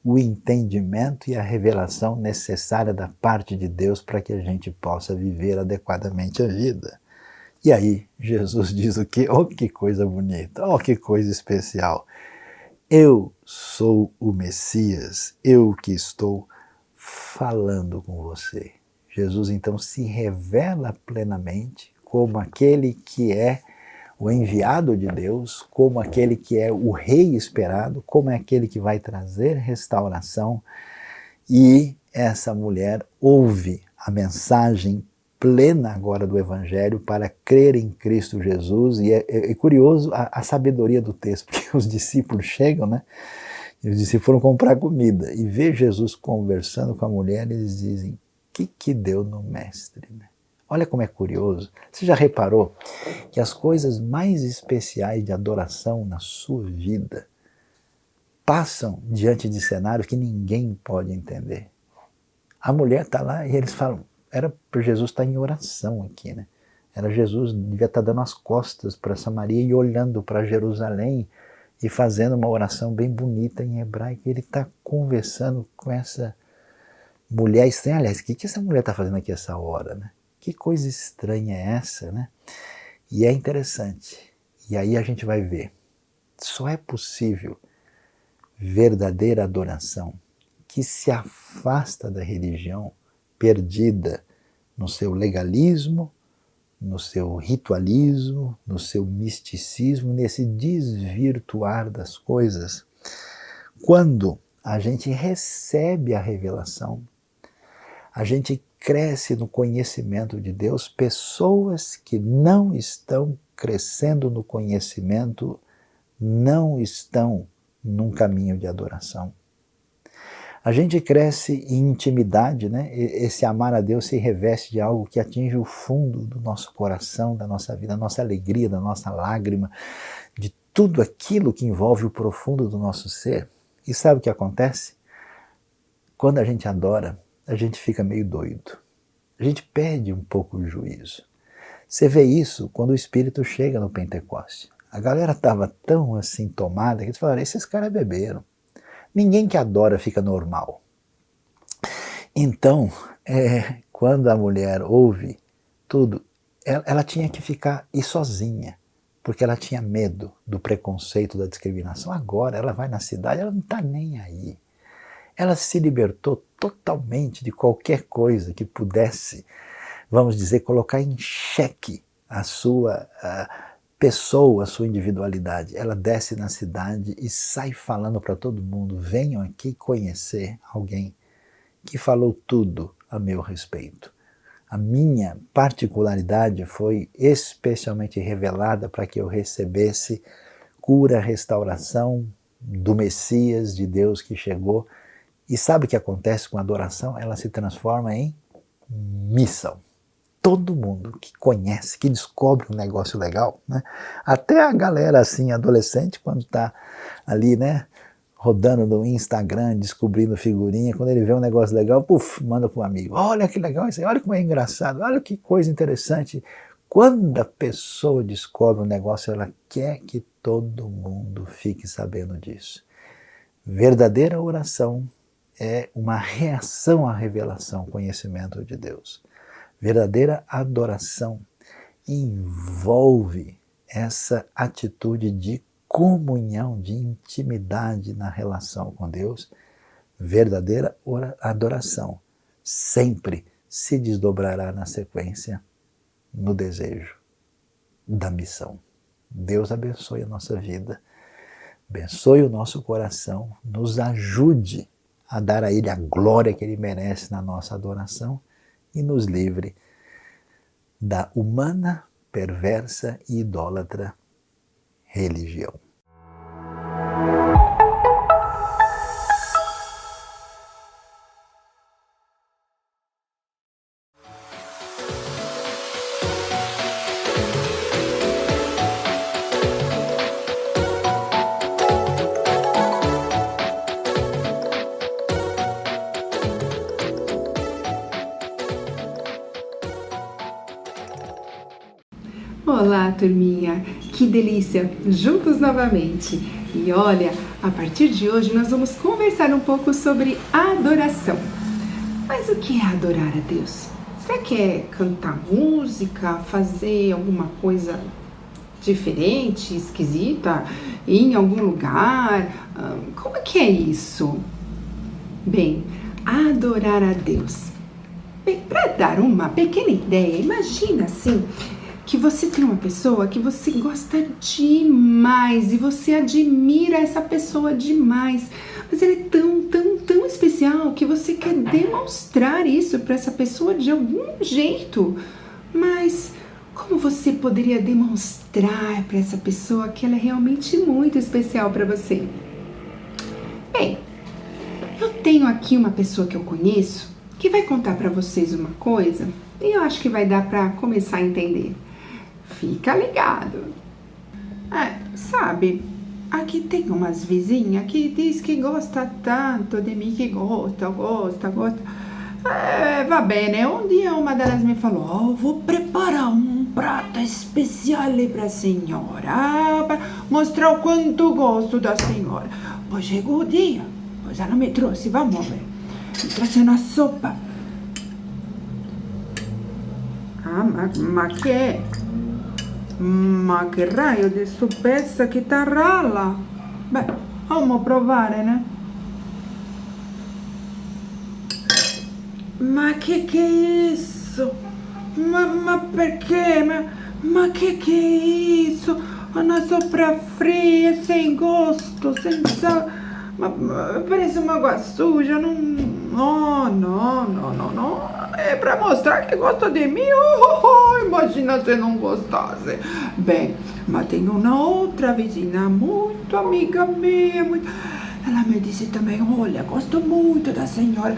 o entendimento e a revelação necessária da parte de Deus para que a gente possa viver adequadamente a vida. E aí Jesus diz o quê? Oh, que coisa bonita, oh, que coisa especial. Eu sou o Messias, eu que estou falando com você. Jesus então se revela plenamente como aquele que é o enviado de Deus, como aquele que é o rei esperado, como é aquele que vai trazer restauração. E essa mulher ouve a mensagem plena agora do Evangelho para crer em Cristo Jesus. E é curioso a sabedoria do texto, porque os discípulos chegam, né? E os discípulos foram comprar comida e vê Jesus conversando com a mulher e eles dizem, o que deu no mestre, né? Olha como é curioso. Você já reparou que as coisas mais especiais de adoração na sua vida passam diante de cenários que ninguém pode entender? A mulher está lá e eles falam, era para Jesus estar em oração aqui, né? Era Jesus, devia estar dando as costas para Samaria e olhando para Jerusalém e fazendo uma oração bem bonita em hebraico. Ele está conversando com essa mulher estranha. Aliás, o que essa mulher está fazendo aqui essa hora, né? Que coisa estranha é essa, né? E é interessante. E aí a gente vai ver. Só é possível verdadeira adoração que se afasta da religião, perdida no seu legalismo, no seu ritualismo, no seu misticismo, nesse desvirtuar das coisas. Quando a gente recebe a revelação, a gente cresce no conhecimento de Deus. Pessoas que não estão crescendo no conhecimento não estão num caminho de adoração. A gente cresce em intimidade, né? Esse amar a Deus se reveste de algo que atinge o fundo do nosso coração, da nossa vida, da nossa alegria, da nossa lágrima, de tudo aquilo que envolve o profundo do nosso ser. E sabe o que acontece? Quando a gente adora, a gente fica meio doido. A gente perde um pouco o juízo. Você vê isso quando o Espírito chega no Pentecoste. A galera estava tão assim tomada que eles falaram, esses caras beberam. Ninguém que adora fica normal. Então, quando a mulher ouve tudo, ela tinha que ficar sozinha, porque ela tinha medo do preconceito, da discriminação. Agora ela vai na cidade, ela não está nem aí. Ela se libertou totalmente de qualquer coisa que pudesse, vamos dizer, colocar em xeque a sua pessoa, a sua individualidade. Ela desce na cidade e sai falando para todo mundo, venham aqui conhecer alguém que falou tudo a meu respeito. A minha particularidade foi especialmente revelada para que eu recebesse cura, restauração do Messias, de Deus que chegou. E sabe o que acontece com a adoração? Ela se transforma em missão. Todo mundo que conhece, que descobre um negócio legal, né? Até a galera assim, adolescente, quando está ali, né, rodando no Instagram, descobrindo figurinha, quando ele vê um negócio legal, puf, manda para um amigo. Olha que legal isso aí, olha como é engraçado, olha que coisa interessante. Quando a pessoa descobre um negócio, ela quer que todo mundo fique sabendo disso. Verdadeira oração é uma reação à revelação, conhecimento de Deus. Verdadeira adoração envolve essa atitude de comunhão, de intimidade na relação com Deus. Verdadeira adoração sempre se desdobrará na sequência no desejo da missão. Deus abençoe a nossa vida, abençoe o nosso coração, nos ajude a dar a Ele a glória que Ele merece na nossa adoração e nos livre da humana, perversa e idólatra religião. Olá, turminha! Que delícia! Juntos novamente! E olha, a partir de hoje nós vamos conversar um pouco sobre adoração. Mas o que é adorar a Deus? Será que é cantar música, fazer alguma coisa diferente, esquisita, ir em algum lugar? Como é que é isso? Bem, adorar a Deus. Bem, para dar uma pequena ideia, imagina assim, que você tem uma pessoa que você gosta demais e você admira essa pessoa demais, mas ela é tão especial que você quer demonstrar isso para essa pessoa de algum jeito. Mas como você poderia demonstrar para essa pessoa que ela é realmente muito especial para você? Bem, eu tenho aqui uma pessoa que eu conheço que vai contar para vocês uma coisa e eu acho que vai dar para começar a entender. Fica ligado. Sabe, aqui tem umas vizinhas que diz que gosta tanto de mim, que gosta. Va bene, um dia uma delas me falou, vou preparar um prato especial para a senhora, para mostrar o quanto gosto da senhora. Pois chegou o dia, pois ela me trouxe, vamos ver, me trouxe uma sopa. Ma che è? Ma che raio di stupezza che tarralla! Beh, vamos provare, né? Ma che è isso? Ma perché? Ma che è isso? Una sopra fria, sem gosto, sem sal. Ma parece uma água suja, não. É pra mostrar que gosta de mim? Imagina se não gostasse. Bem, mas tem uma outra vizinha, muito amiga minha. Ela me disse também, olha, gosto muito da senhora.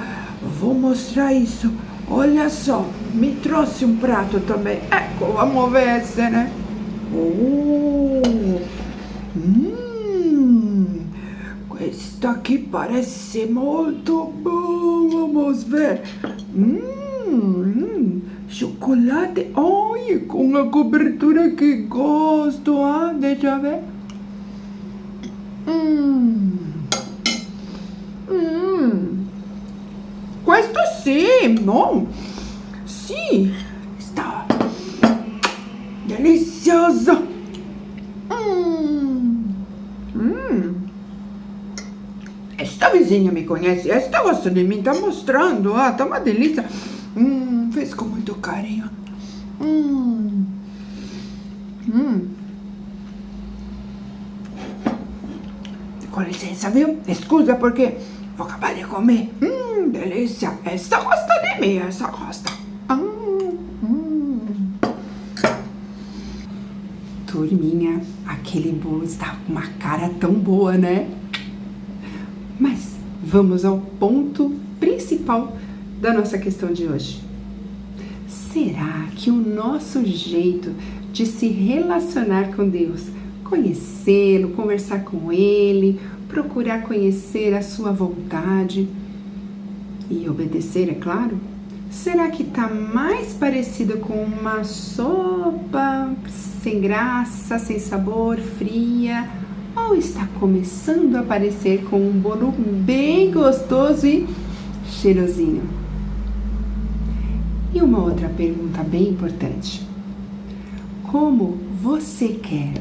Vou mostrar isso. Olha só, me trouxe um prato também. Ecco, vamos ver se, né? Questo aqui parece muito bom. Vamos ver. Chocolate. Olha, com a cobertura que gosto. Deixa eu ver. Questo sì, no? Sì, está delicioso. Esta vizinha me conhece, esta gosta de mim, tá mostrando, tá uma delícia. Fez com muito carinho. Com licença, viu? Escusa, porque vou acabar de comer. Delícia. Essa gosta de mim, essa gosta. Turminha, aquele bolo está com uma cara tão boa, né? Mas vamos ao ponto principal da nossa questão de hoje. será que o nosso jeito de se relacionar com Deus, conhecê-lo, conversar com Ele, procurar conhecer a sua vontade e obedecer, é claro, será que está mais parecida com uma sopa sem graça, sem sabor, fria, ou está começando a parecer com um bolo bem gostoso e cheirosinho? E uma outra pergunta bem importante: como você quer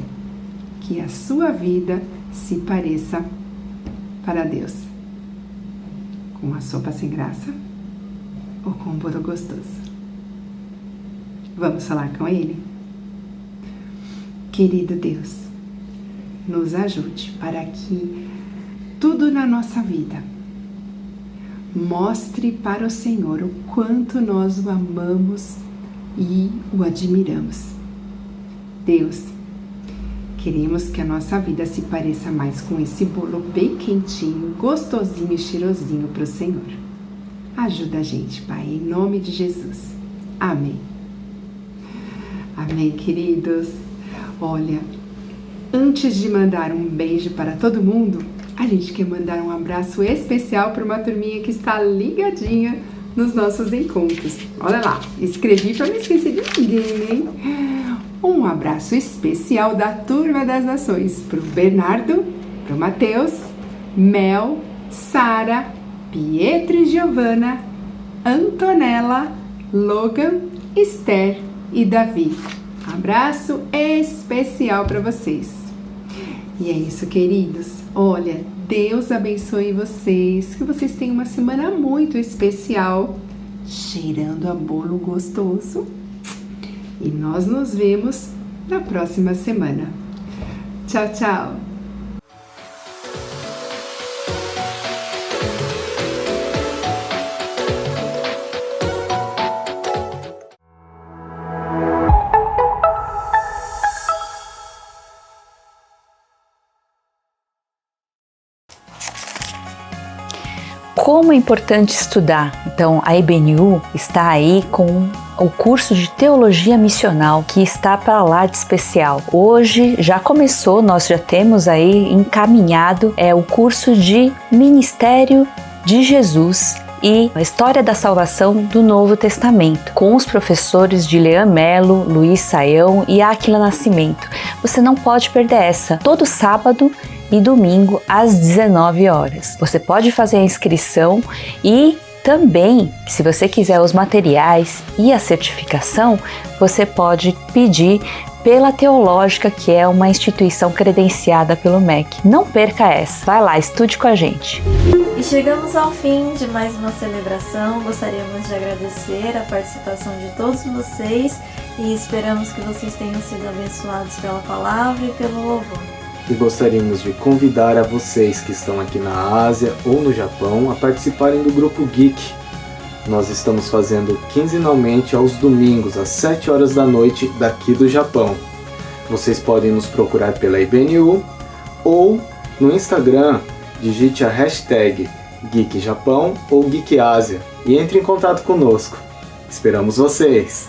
que a sua vida se pareça para Deus? Com a sopa sem graça ou com um bolo gostoso? Vamos falar com Ele? Querido Deus, nos ajude para que tudo na nossa vida mostre para o Senhor o quanto nós o amamos e o admiramos. Deus, queremos que a nossa vida se pareça mais com esse bolo bem quentinho, gostosinho e cheirosinho para o Senhor. Ajuda a gente, Pai, em nome de Jesus. Amém. Amém, queridos. Olha, antes de mandar um beijo para todo mundo, a gente quer mandar um abraço especial para uma turminha que está ligadinha nos nossos encontros. Olha lá, escrevi para não esquecer de ninguém, hein? Um abraço especial da Turma das Nações para o Bernardo, para o Matheus, Mel, Sara, Pietro e Giovana, Antonella, Logan, Esther e Davi. Abraço especial para vocês. E é isso, queridos. Olha, Deus abençoe vocês, que vocês tenham uma semana muito especial, cheirando a bolo gostoso. E nós nos vemos na próxima semana. Tchau, tchau! Como é importante estudar. Então, a IBNU está aí com o curso de Teologia Missional, que está para lá de especial. Hoje já começou, nós já temos aí encaminhado o curso de Ministério de Jesus e a História da Salvação do Novo Testamento, com os professores de Leã Mello, Luiz Saião e Áquila Nascimento. Você não pode perder essa. Todo sábado e domingo às 19 horas. Você pode fazer a inscrição e também, se você quiser os materiais e a certificação, você pode pedir pela Teológica, que é uma instituição credenciada pelo MEC. Não perca essa. Vai lá, estude com a gente. E chegamos ao fim de mais uma celebração. Gostaríamos de agradecer a participação de todos vocês e esperamos que vocês tenham sido abençoados pela palavra e pelo louvor. E gostaríamos de convidar a vocês que estão aqui na Ásia ou no Japão a participarem do Grupo Geek. Nós estamos fazendo quinzenalmente aos domingos, às 7 horas da noite, daqui do Japão. Vocês podem nos procurar pela IBNU ou no Instagram, digite a hashtag Geek Japão ou Geek Ásia e entre em contato conosco. Esperamos vocês!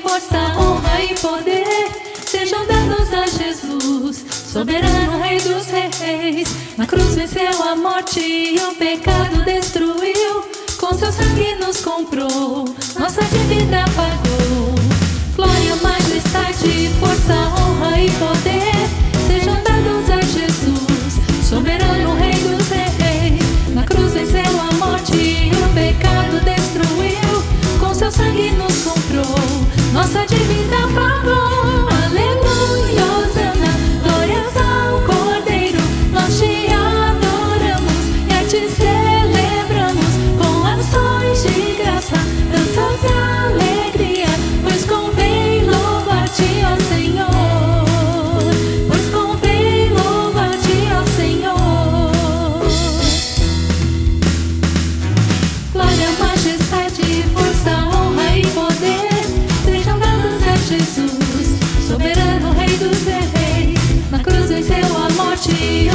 Força, honra e poder sejam dados a Jesus, soberano Rei dos Reis. Na cruz venceu a morte e o pecado destruiu. Com seu sangue nos comprou, nossa dívida pagou. Glória, majestade, força, honra e poder sejam dados a Jesus, soberano Rei dos Reis. Na cruz venceu a morte e o pecado destruiu. Com seu sangue nos comprou, nossa dívida pagou. Aleluia, Hosana, glórias ao Cordeiro. Nós te adoramos e a te celebramos com ações de graça, danças e alegria, pois convém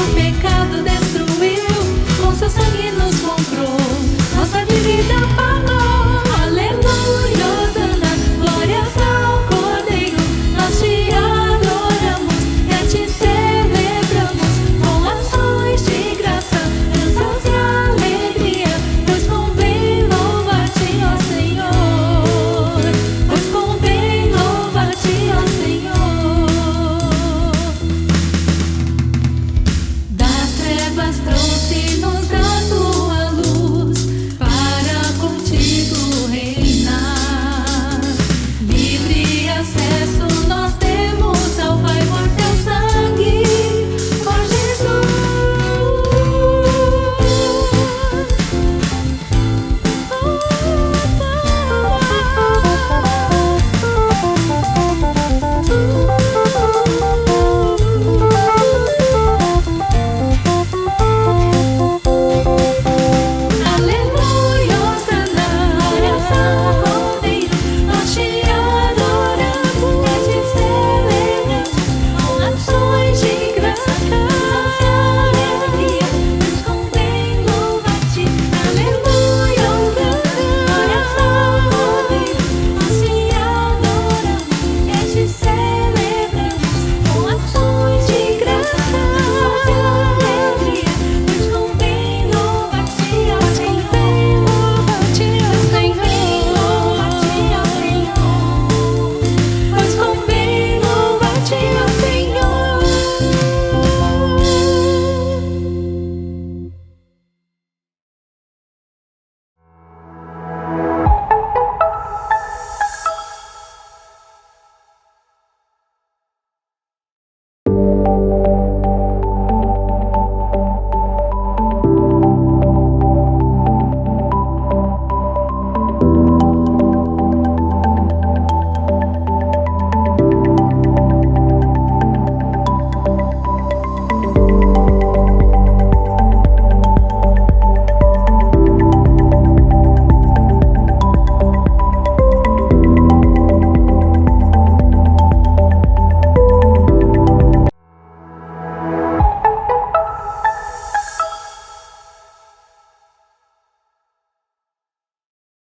o pecado destruiu, com seu sangue nos